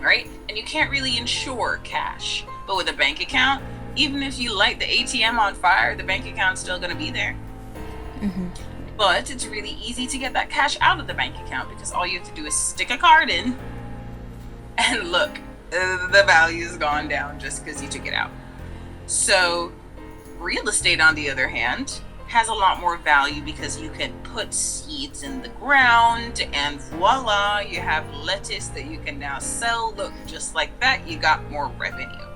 B: right? And you can't really insure cash. But with a bank account, even if you light the ATM on fire, the bank account's still going to be there.
A: Mm-hmm.
B: But it's really easy to get that cash out of the bank account because all you have to do is stick a card in and look, the value's gone down just because you took it out. So real estate, on the other hand, has a lot more value because you can put seeds in the ground and voila, you have lettuce that you can now sell. Look, just like that, you got more revenue.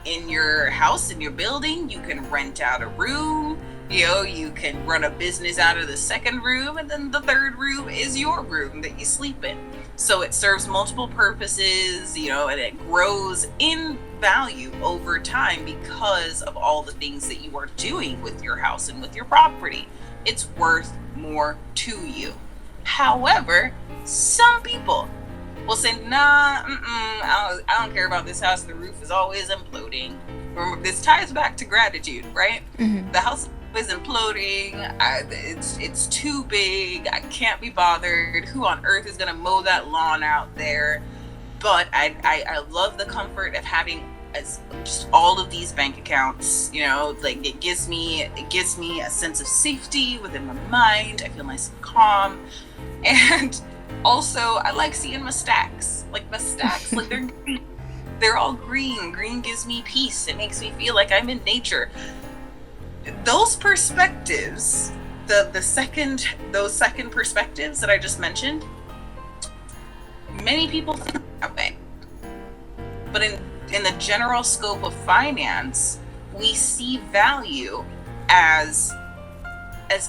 B: In your house, in your building, you can rent out a room. You can run a business out of the second room, and then the third room is your room that you sleep in. So it serves multiple purposes, and it grows in value over time because of all the things that you are doing with your house and with your property. It's worth more to you. However, some people will say, nah, I don't care about this house. The roof is always imploding. Remember, this ties back to gratitude, right? Mm-hmm. The house is imploding. It's too big. I can't be bothered. Who on earth is gonna mow that lawn out there? But I love the comfort of having just all of these bank accounts. Like it gives me a sense of safety within my mind. I feel nice and calm, and also I like seeing my stacks. Like they're all green. Green gives me peace. It makes me feel like I'm in nature. Those perspectives, those second perspectives that I just mentioned, many people think that way. But in the general scope of finance, we see value as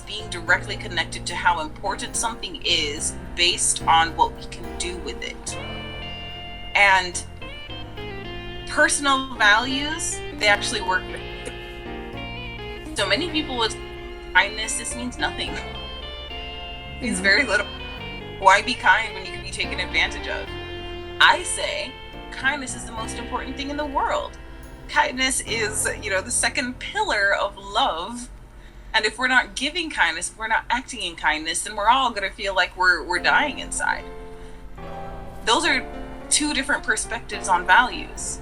B: being directly connected to how important something is based on what we can do with it. And personal values, they actually work with. So many people with kindness, this means nothing. It means very little. Why be kind when you can be taken advantage of? I say kindness is the most important thing in the world. Kindness is, the second pillar of love. And if we're not giving kindness, if we're not acting in kindness, then we're all going to feel like we're dying inside. Those are two different perspectives on values.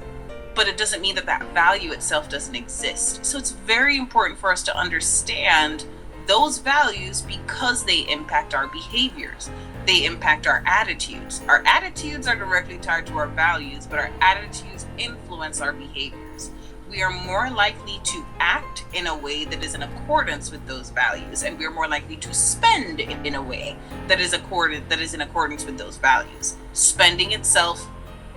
B: But it doesn't mean that value itself doesn't exist. So it's very important for us to understand those values because they impact our behaviors. They impact our attitudes. Our attitudes are directly tied to our values, but our attitudes influence our behaviors. We are more likely to act in a way that is in accordance with those values, and we are more likely to spend in a way that is in accordance with those values. Spending itself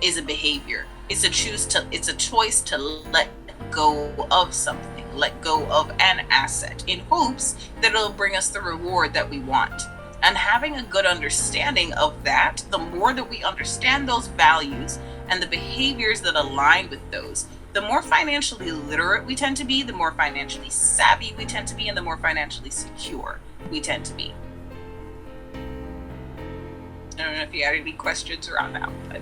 B: is a behavior. It's a choice to let go of something, let go of an asset in hopes that it'll bring us the reward that we want. And having a good understanding of that, the more that we understand those values and the behaviors that align with those, the more financially literate we tend to be, the more financially savvy we tend to be, and the more financially secure we tend to be. I don't know if you had any questions around that, but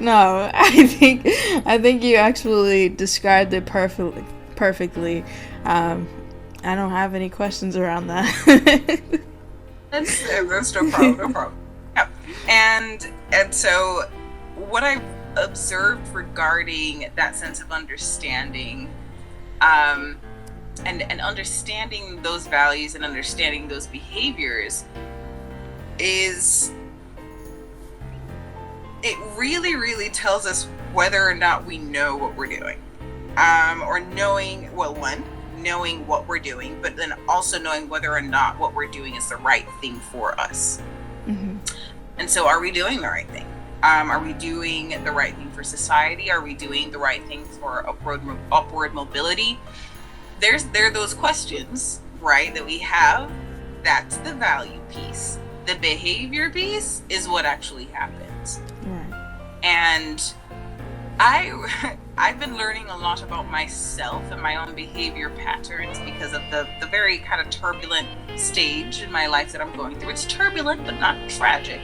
A: no, I think you actually described it perfectly. I don't have any questions around that.
B: That's no problem. Yeah. And so what I've observed regarding that sense of understanding, and understanding those values and understanding those behaviors, is it really, really tells us whether or not we know what we're doing, or knowing what we're doing, but then also knowing whether or not what we're doing is the right thing for us. Mm-hmm. And so, are we doing the right thing? Are we doing the right thing for society? Are we doing the right thing for upward mobility? There are those questions, right, that we have. That's the value piece. The behavior piece is what actually happens. Yeah. And I've been learning a lot about myself and my own behavior patterns because of the very kind of turbulent stage in my life that I'm going through. It's turbulent, but not tragic.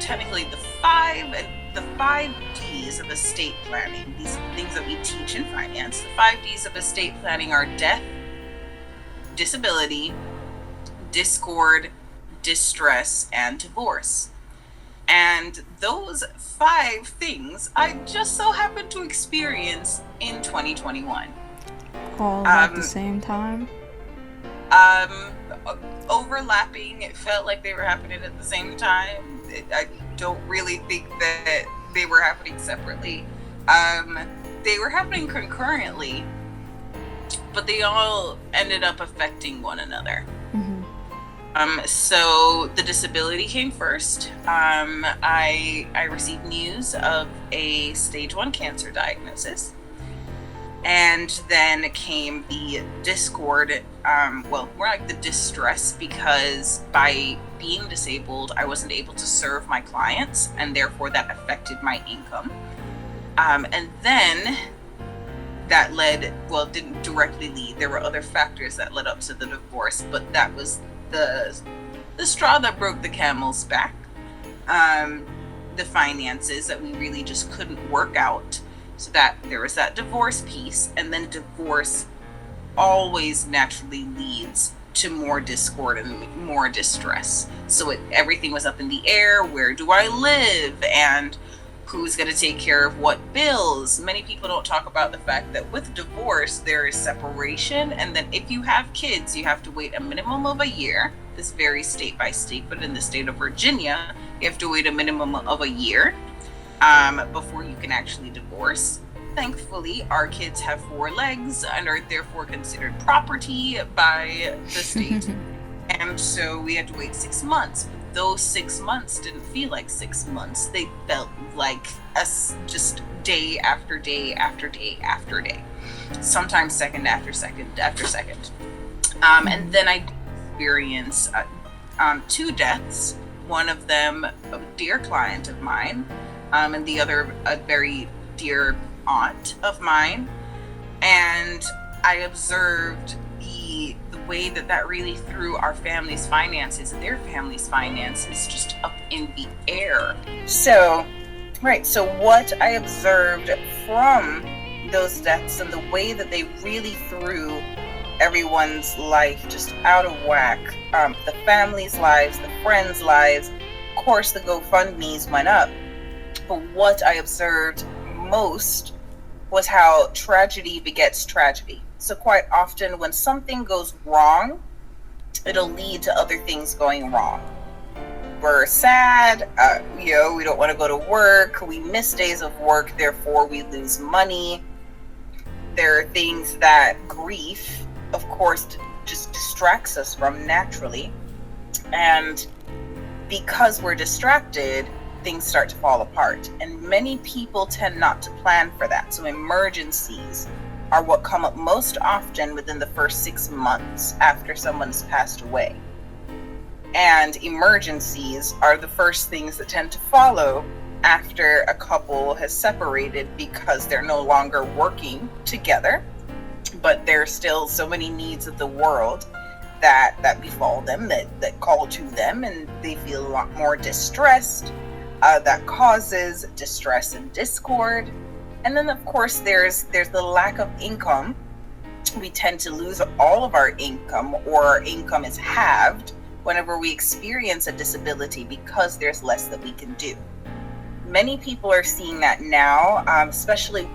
B: technically the five D's of estate planning, these things that we teach in finance, the 5 D's of estate planning are death, disability, discord, distress, and divorce. And those 5 things I just so happened to experience in 2021.
A: All at the same time?
B: Overlapping. It felt like they were happening at the same time. I don't really think that they were happening separately. They were happening concurrently, but they all ended up affecting one another. So the disability came first. I received news of a stage 1 cancer diagnosis. And then came the discord, more like the distress, because by being disabled, I wasn't able to serve my clients, and therefore that affected my income. And then that didn't directly lead. There were other factors that led up to the divorce, but that was the straw that broke the camel's back. The finances that we really just couldn't work out. So that there was that divorce piece, and then divorce always naturally leads to more discord and more distress. So everything was up in the air. Where do I live? And who's going to take care of what bills? Many people don't talk about the fact that with divorce, there is separation. And then if you have kids, you have to wait a minimum of a year. This varies state by state, but in the state of Virginia, you have to wait a minimum of a year before you can actually divorce. Thankfully, our kids have 4 legs and are therefore considered property by the state. And so we had to wait 6 months. Those 6 months didn't feel like 6 months. They felt like just day after day after day after day. Sometimes second after second after second. And then I experienced 2 deaths. One of them a dear client of mine, and the other a very dear aunt of mine. And I observed the way that really threw our family's finances, their family's finances, just up in the air. So what I observed from those deaths and the way that they really threw everyone's life just out of whack, the family's lives, the friends' lives, of course the GoFundMes went up. But what I observed most was how tragedy begets tragedy. So quite often when something goes wrong, it'll lead to other things going wrong. We're sad, we don't want to go to work, we miss days of work, therefore we lose money. There are things that grief, of course, just distracts us from naturally. And because we're distracted, things start to fall apart. And many people tend not to plan for that. So emergencies are what come up most often within the first 6 months after someone's passed away. And emergencies are the first things that tend to follow after a couple has separated, because they're no longer working together, but there's still so many needs of the world that befall them, that call to them, and they feel a lot more distressed. That causes distress and discord. And then of course there's the lack of income. We tend to lose all of our income, or our income is halved whenever we experience a disability, because there's less that we can do. Many people are seeing that now, especially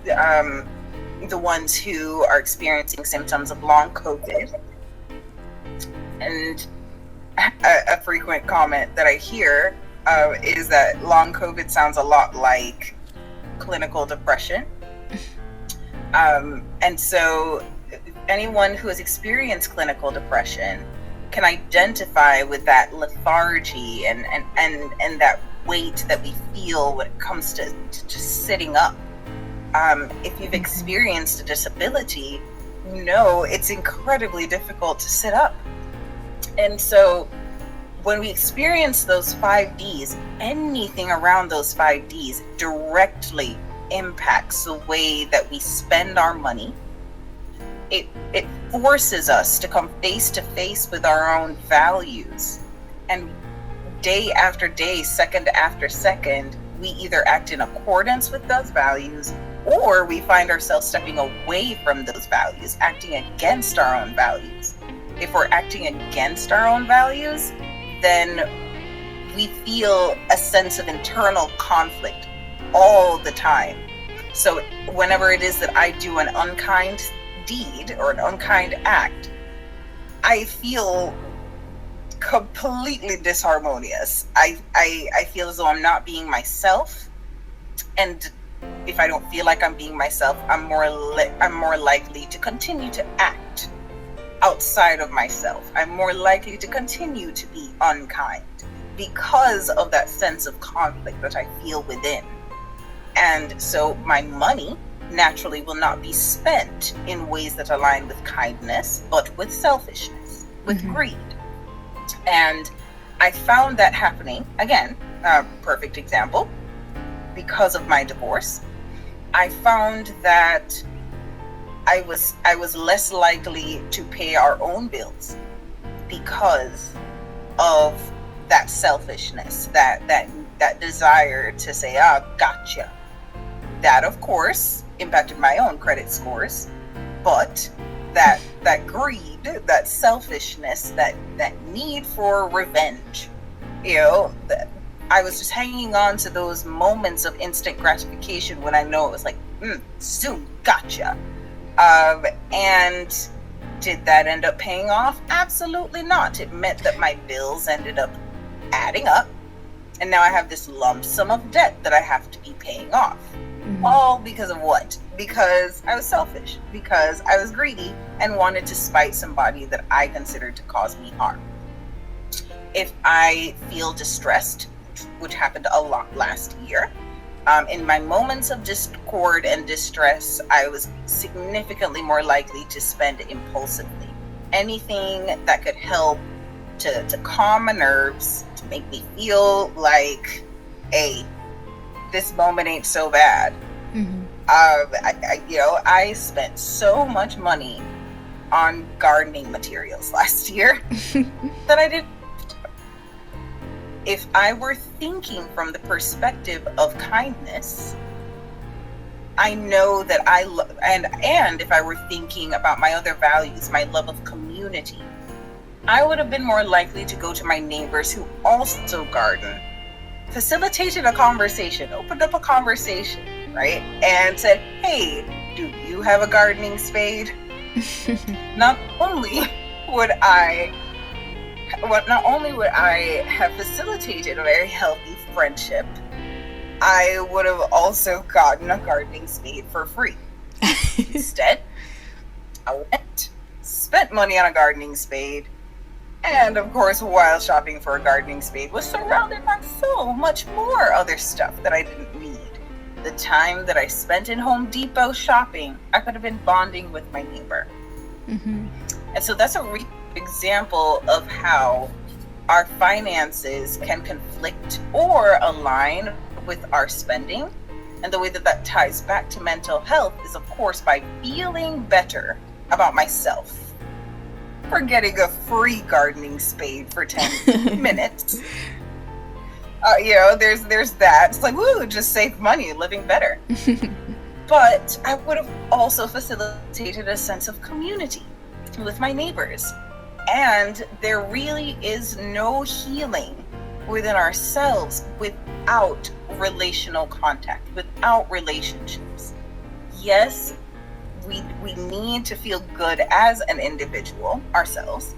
B: the ones who are experiencing symptoms of long COVID. And a frequent comment that I hear is that long COVID sounds a lot like clinical depression. And so anyone who has experienced clinical depression can identify with that lethargy and that weight that we feel when it comes to just sitting up. If you've experienced a disability, you know it's incredibly difficult to sit up. And so when we experience those 5Ds, anything around those 5Ds directly impacts the way that we spend our money. It forces us to come face to face with our own values. And day after day, second after second, we either act in accordance with those values, or we find ourselves stepping away from those values, acting against our own values. If we're acting against our own values, then we feel a sense of internal conflict all the time. So whenever it is that I do an unkind deed or an unkind act, I feel completely disharmonious. I feel as though I'm not being myself, and if I don't feel like I'm being myself, I'm more likely to continue to act outside of myself. I'm more likely to continue to be unkind because of that sense of conflict that I feel within. And so my money naturally will not be spent in ways that align with kindness, but with selfishness, with greed. And I found that happening, again, perfect example, because of my divorce. I found that I was less likely to pay our own bills because of that selfishness, that desire to say, gotcha. That, of course, impacted my own credit scores, but that greed, that selfishness, that need for revenge, I was just hanging on to those moments of instant gratification when I know it was like, zoom, gotcha. And did that end up paying off? Absolutely not. It meant that my bills ended up adding up, and now I have this lump sum of debt that I have to be paying off. All because of what? Because I was selfish, because I was greedy and wanted to spite somebody that I considered to cause me harm. If I feel distressed, which happened a lot last year, in my moments of discord and distress, I was significantly more likely to spend impulsively. Anything that could help to calm my nerves, to make me feel like, hey, this moment ain't so bad. I spent so much money on gardening materials last year that I didn't. If I were thinking from the perspective of kindness, I know that and if I were thinking about my other values, my love of community, I would have been more likely to go to my neighbors who also garden, facilitated a conversation, opened up a conversation, right? And said, hey, do you have a gardening spade? Not only would I have facilitated a very healthy friendship, I would have also gotten a gardening spade for free. Instead, I went, spent money on a gardening spade, and of course, while shopping for a gardening spade, was surrounded by so much more other stuff that I didn't need. The time that I spent in Home Depot shopping, I could have been bonding with my neighbor. And so that's a example of how our finances can conflict or align with our spending. And the way that ties back to mental health is, of course, by feeling better about myself for getting a free gardening spade for 10 minutes. There's that. It's like, woo, just save money, living better. But I would have also facilitated a sense of community with my neighbors. And there really is no healing within ourselves without relational contact, without relationships. Yes, we need to feel good as an individual ourselves,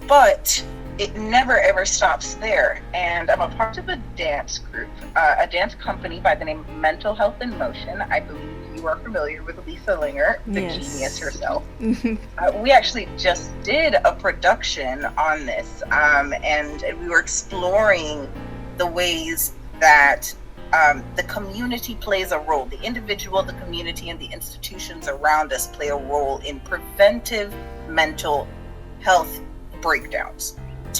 B: but it never ever stops there. And I'm a part of a dance group, a dance company by the name of Mental Health in Motion. I believe you are familiar with Lisa Linger, the genius herself. We actually just did a production on this, and we were exploring the ways that the community plays a role. The individual, the community, and the institutions around us play a role in preventive mental health breakdowns,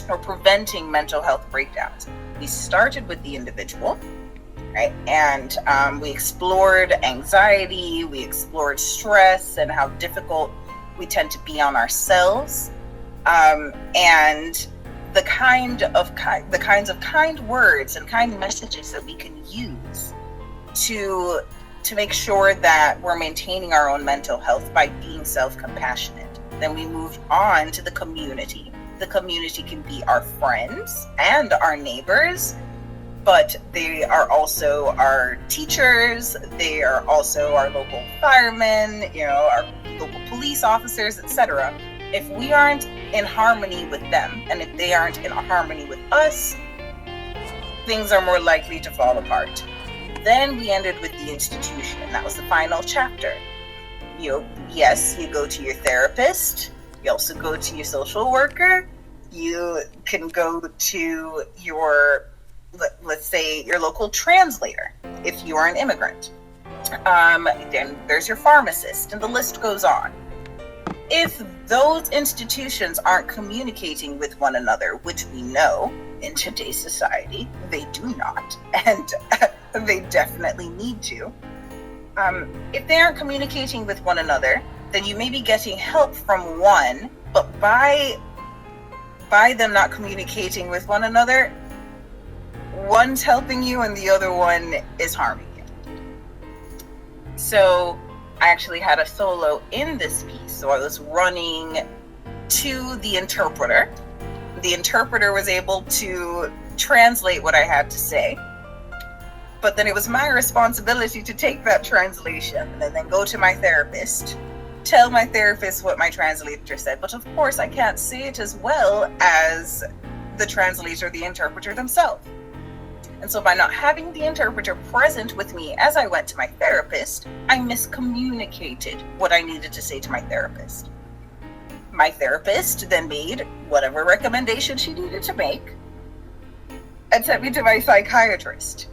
B: or preventing mental health breakdowns. We started with the individual, right? And we explored anxiety, we explored stress, and how difficult we tend to be on ourselves. And the kinds of kind words and kind messages that we can use to make sure that we're maintaining our own mental health by being self-compassionate. Then we move on to the community. The community can be our friends and our neighbors, but they are also our teachers, they are also our local firemen, our local police officers, etc. If we aren't in harmony with them, and if they aren't in harmony with us, things are more likely to fall apart. Then we ended with the institution. That was the final chapter. Yes, you go to your therapist. You also go to your social worker. You can go to your, let's say, your local translator if you are an immigrant. Then there's your pharmacist, and the list goes on. If those institutions aren't communicating with one another, which we know in today's society they do not, and they definitely need to, if they aren't communicating with one another, then you may be getting help from one, but by them not communicating with one another, one's helping you and the other one is harming you. So I actually had a solo in this piece. So I was running to the interpreter. The interpreter was able to translate what I had to say. But then it was my responsibility to take that translation and then go to my therapist, tell my therapist what my translator said. But of course, I can't say it as well as the translator, the interpreter themselves. And so by not having the interpreter present with me as I went to my therapist, I miscommunicated what I needed to say to my therapist. My therapist then made whatever recommendation she needed to make and sent me to my psychiatrist.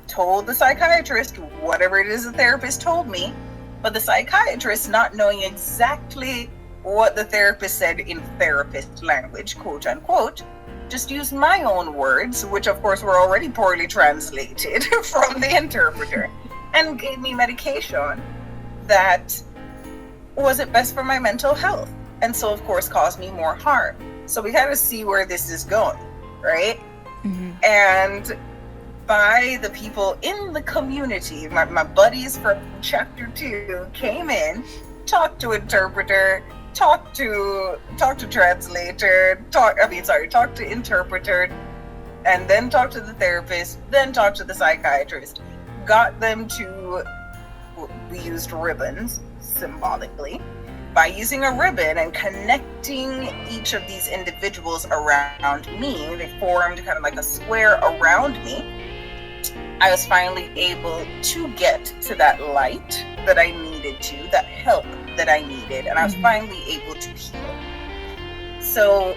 B: Told the psychiatrist whatever it is the therapist told me, but the psychiatrist, not knowing exactly what the therapist said in therapist language, quote unquote, just used my own words, which of course were already poorly translated from the interpreter, and gave me medication that wasn't best for my mental health, and so of course caused me more harm. So we had to see where this is going, right? Mm-hmm. And by the people in the community, my buddies from chapter 2 came in, talked to interpreter, talked to translator, talked to interpreter, and then talked to the therapist, then talked to the psychiatrist, got them to, we used ribbons symbolically. By using a ribbon and connecting each of these individuals around me, they formed kind of like a square around me. I was finally able to get to that light that I needed to, that help that I needed, and I was finally able to heal. So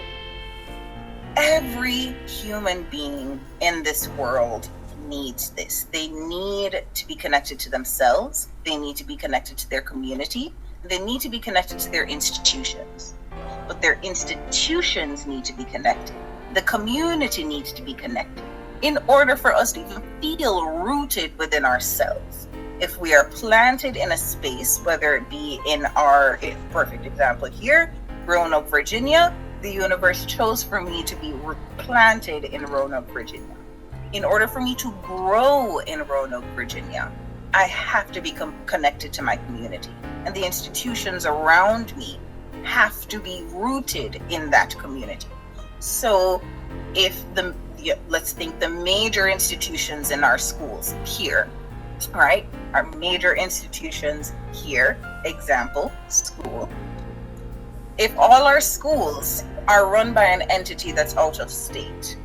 B: every human being in this world needs this. They need to be connected to themselves. They need to be connected to their community. They need to be connected to their institutions. But their institutions need to be connected. The community needs to be connected in order for us to even feel rooted within ourselves. If we are planted in a space, whether it be in our perfect example here, Roanoke, Virginia, the universe chose for me to be planted in Roanoke, Virginia. In order for me to grow in Roanoke, Virginia, I have to become connected to my community. And the institutions around me have to be rooted in that community. So if let's think the major institutions in our schools here, right? Our major institutions here, example, school. If all our schools are run by an entity that's out of state,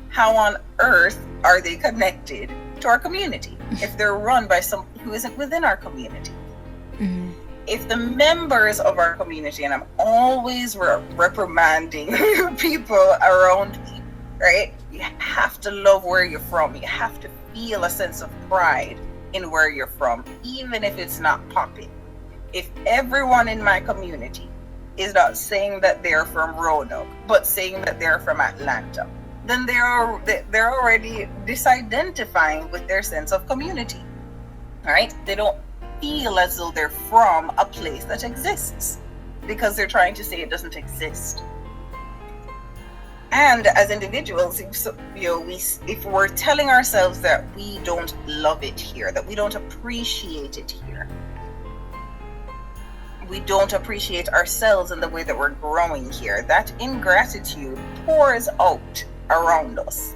B: how on earth are they connected to our community if they're run by someone who isn't within our community? Mm-hmm. If the members of our community, and I'm always reprimanding people around me, right? You have to love where you're from. You have to feel a sense of pride in where you're from, even if it's not popping. If everyone in my community is not saying that they're from Roanoke, but saying that they're from Atlanta, then they're already disidentifying with their sense of community, all right? They don't feel as though they're from a place that exists. because they're trying to say it doesn't exist. And as individuals, if we're telling ourselves that we don't love it here, that we don't appreciate it here, we don't appreciate ourselves in the way that we're growing here, that ingratitude pours out around us.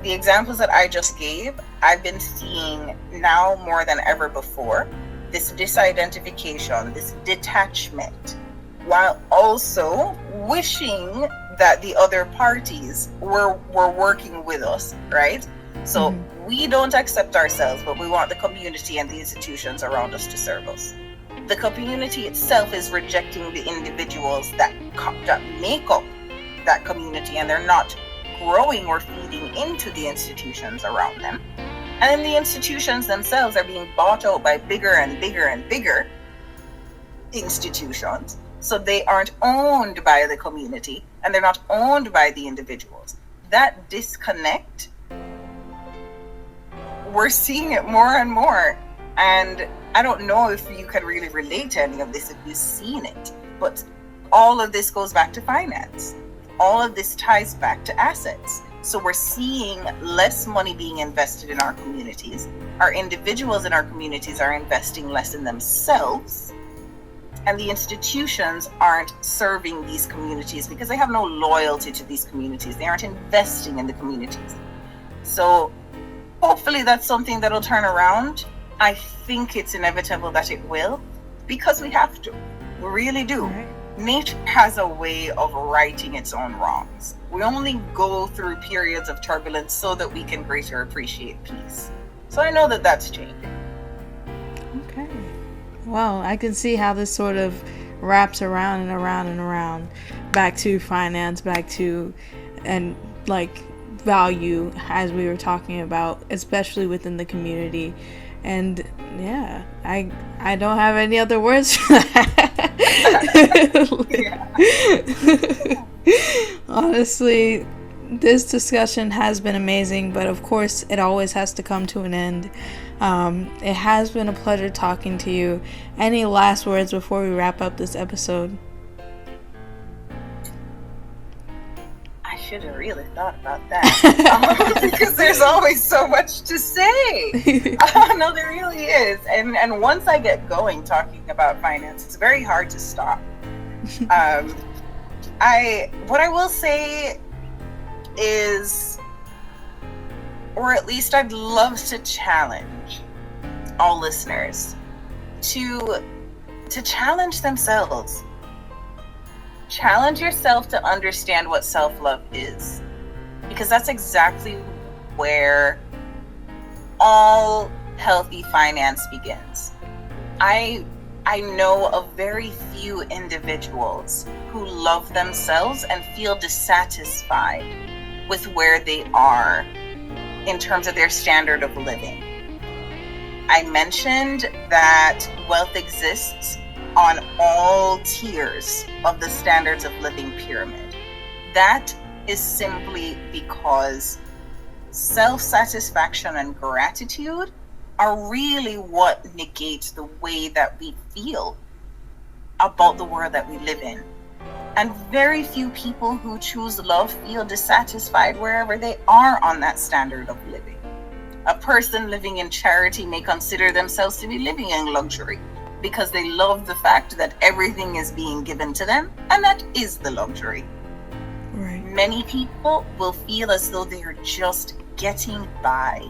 B: The examples that I just gave, I've been seeing now more than ever before, this disidentification, this detachment, while also wishing that the other parties were working with us, right? So we don't accept ourselves, but we want the community and the institutions around us to serve us. The community itself is rejecting the individuals that make up that community, and they're not growing or feeding into the institutions around them. And then the institutions themselves are being bought out by bigger and bigger and bigger institutions. So they aren't owned by the community, and they're not owned by the individuals. That disconnect, we're seeing it more and more. And I don't know if you can really relate to any of this if you've seen it, but all of this goes back to finance. All of this ties back to assets. So we're seeing less money being invested in our communities. Our individuals in our communities are investing less in themselves. And the institutions aren't serving these communities because they have no loyalty to these communities. They aren't investing in the communities. So hopefully that's something that'll turn around. I think it's inevitable that it will, because we have to. We really do. Right. Nature has a way of righting its own wrongs. We only go through periods of turbulence so that we can greater appreciate peace. So I know that that's changing.
A: Okay. Well, I can see how this sort of wraps around and around and around, back to finance, back to, and like value, as we were talking about, especially within the community. And yeah, I don't have any other words for that. Honestly, this discussion has been amazing, but of course it always has to come to an end. It has been a pleasure talking to you. Any last words before we wrap up this episode?
B: I should have really thought about that, because there's always so much to say. No, there really is. And once I get going talking about finance, it's very hard to stop. What I will say is, or at least I'd love to challenge all listeners to challenge themselves. Challenge yourself to understand what self-love is, because that's exactly where all healthy finance begins. I know of very few individuals who love themselves and feel dissatisfied with where they are in terms of their standard of living. I mentioned that wealth exists on all tiers of the standards of living pyramid. That is simply because self-satisfaction and gratitude are really what negates the way that we feel about the world that we live in. And very few people who choose love feel dissatisfied wherever they are on that standard of living. A person living in charity may consider themselves to be living in luxury because they love the fact that everything is being given to them, and that is the luxury.
A: Right.
B: Many people will feel as though they are just getting by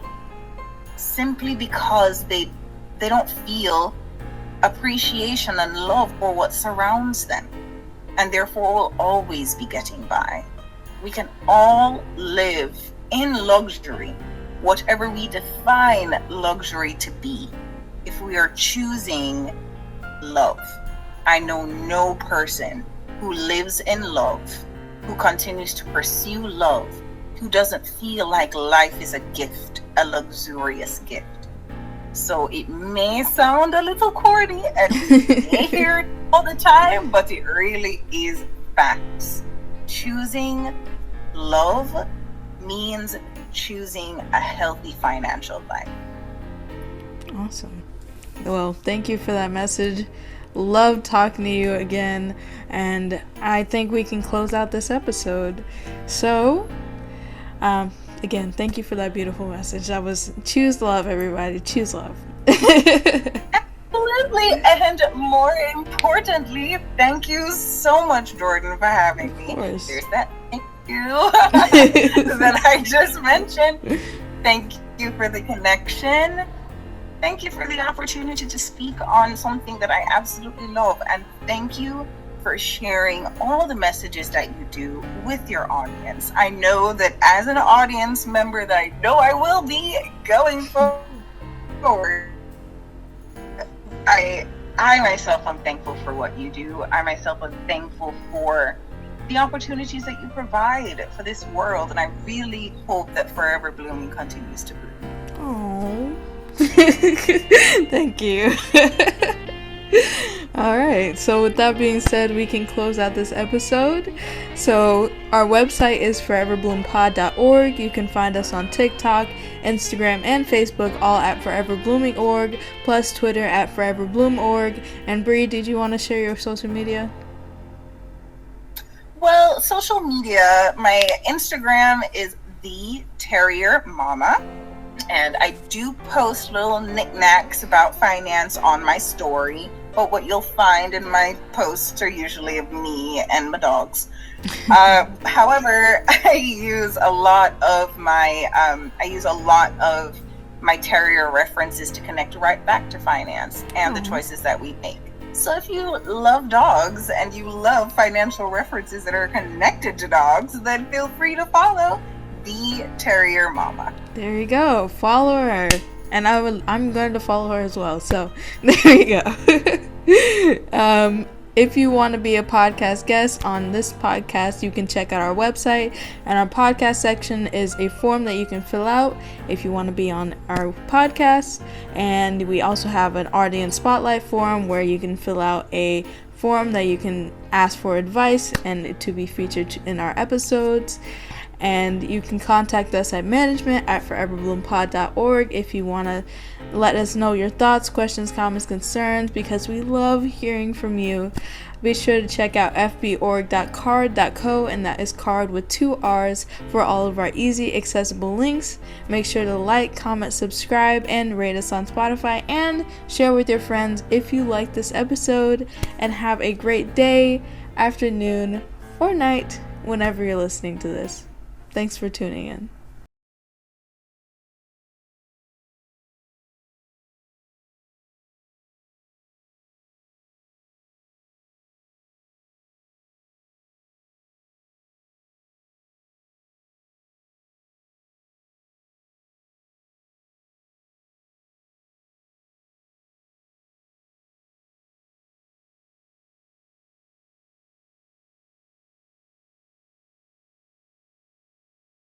B: simply because they don't feel appreciation and love for what surrounds them, and therefore will always be getting by. We can all live in luxury, whatever we define luxury to be, if we are choosing love. I know no person who lives in love, who continues to pursue love, who doesn't feel like life is a gift, a luxurious gift. So it may sound a little corny and you may hear it all the time, but it really is facts. Choosing love means choosing a healthy financial life.
A: Awesome. Well, thank you for that message. Love talking to you again, and I think we can close out this episode. So, again, thank you for that beautiful message. That was choose love, everybody. Choose love.
B: Absolutely, and more importantly, thank you so much, Jordyn, for having me. There's that thank you that I just mentioned. Thank you for the connection. Thank you for the opportunity to speak on something that I absolutely love, and thank you for sharing all the messages that you do with your audience. I know that as an audience member that I know I will be going forward, I myself am thankful for what you do. I myself am thankful for the opportunities that you provide for this world, and I really hope that Forever Blooming continues to bloom.
A: Oh, thank you. All right, so with that being said, we can close out this episode. So our website is foreverbloomPod.org. You can find us on TikTok, Instagram, and Facebook, all at foreverblooming.org, plus Twitter at foreverbloom.org. And Bree, did you want to share your social media?
B: Well, social media, my Instagram is the Terrier Mama. And I do post little knickknacks about finance on my story, but what you'll find in my posts are usually of me and my dogs. However, I use a lot of my terrier references to connect right back to finance and the choices that we make. So if you love dogs and you love financial references that are connected to dogs, then feel free to follow the Terrier Mama.
A: There you go. Follow her. And I'm going to follow her as well. So there you go. If you want to be a podcast guest on this podcast, you can check out our website. And our podcast section is a form that you can fill out if you want to be on our podcast. And we also have an audience spotlight form where you can fill out a form that you can ask for advice and to be featured in our episodes. And you can contact us at management@foreverbloomPod.org if you want to let us know your thoughts, questions, comments, concerns, because we love hearing from you. Be sure to check out fborg.card.co, and that is card with 2 R's, for all of our easy, accessible links. Make sure to like, comment, subscribe, and rate us on Spotify, and share with your friends if you like this episode. And have a great day, afternoon, or night whenever you're listening to this. Thanks for tuning in.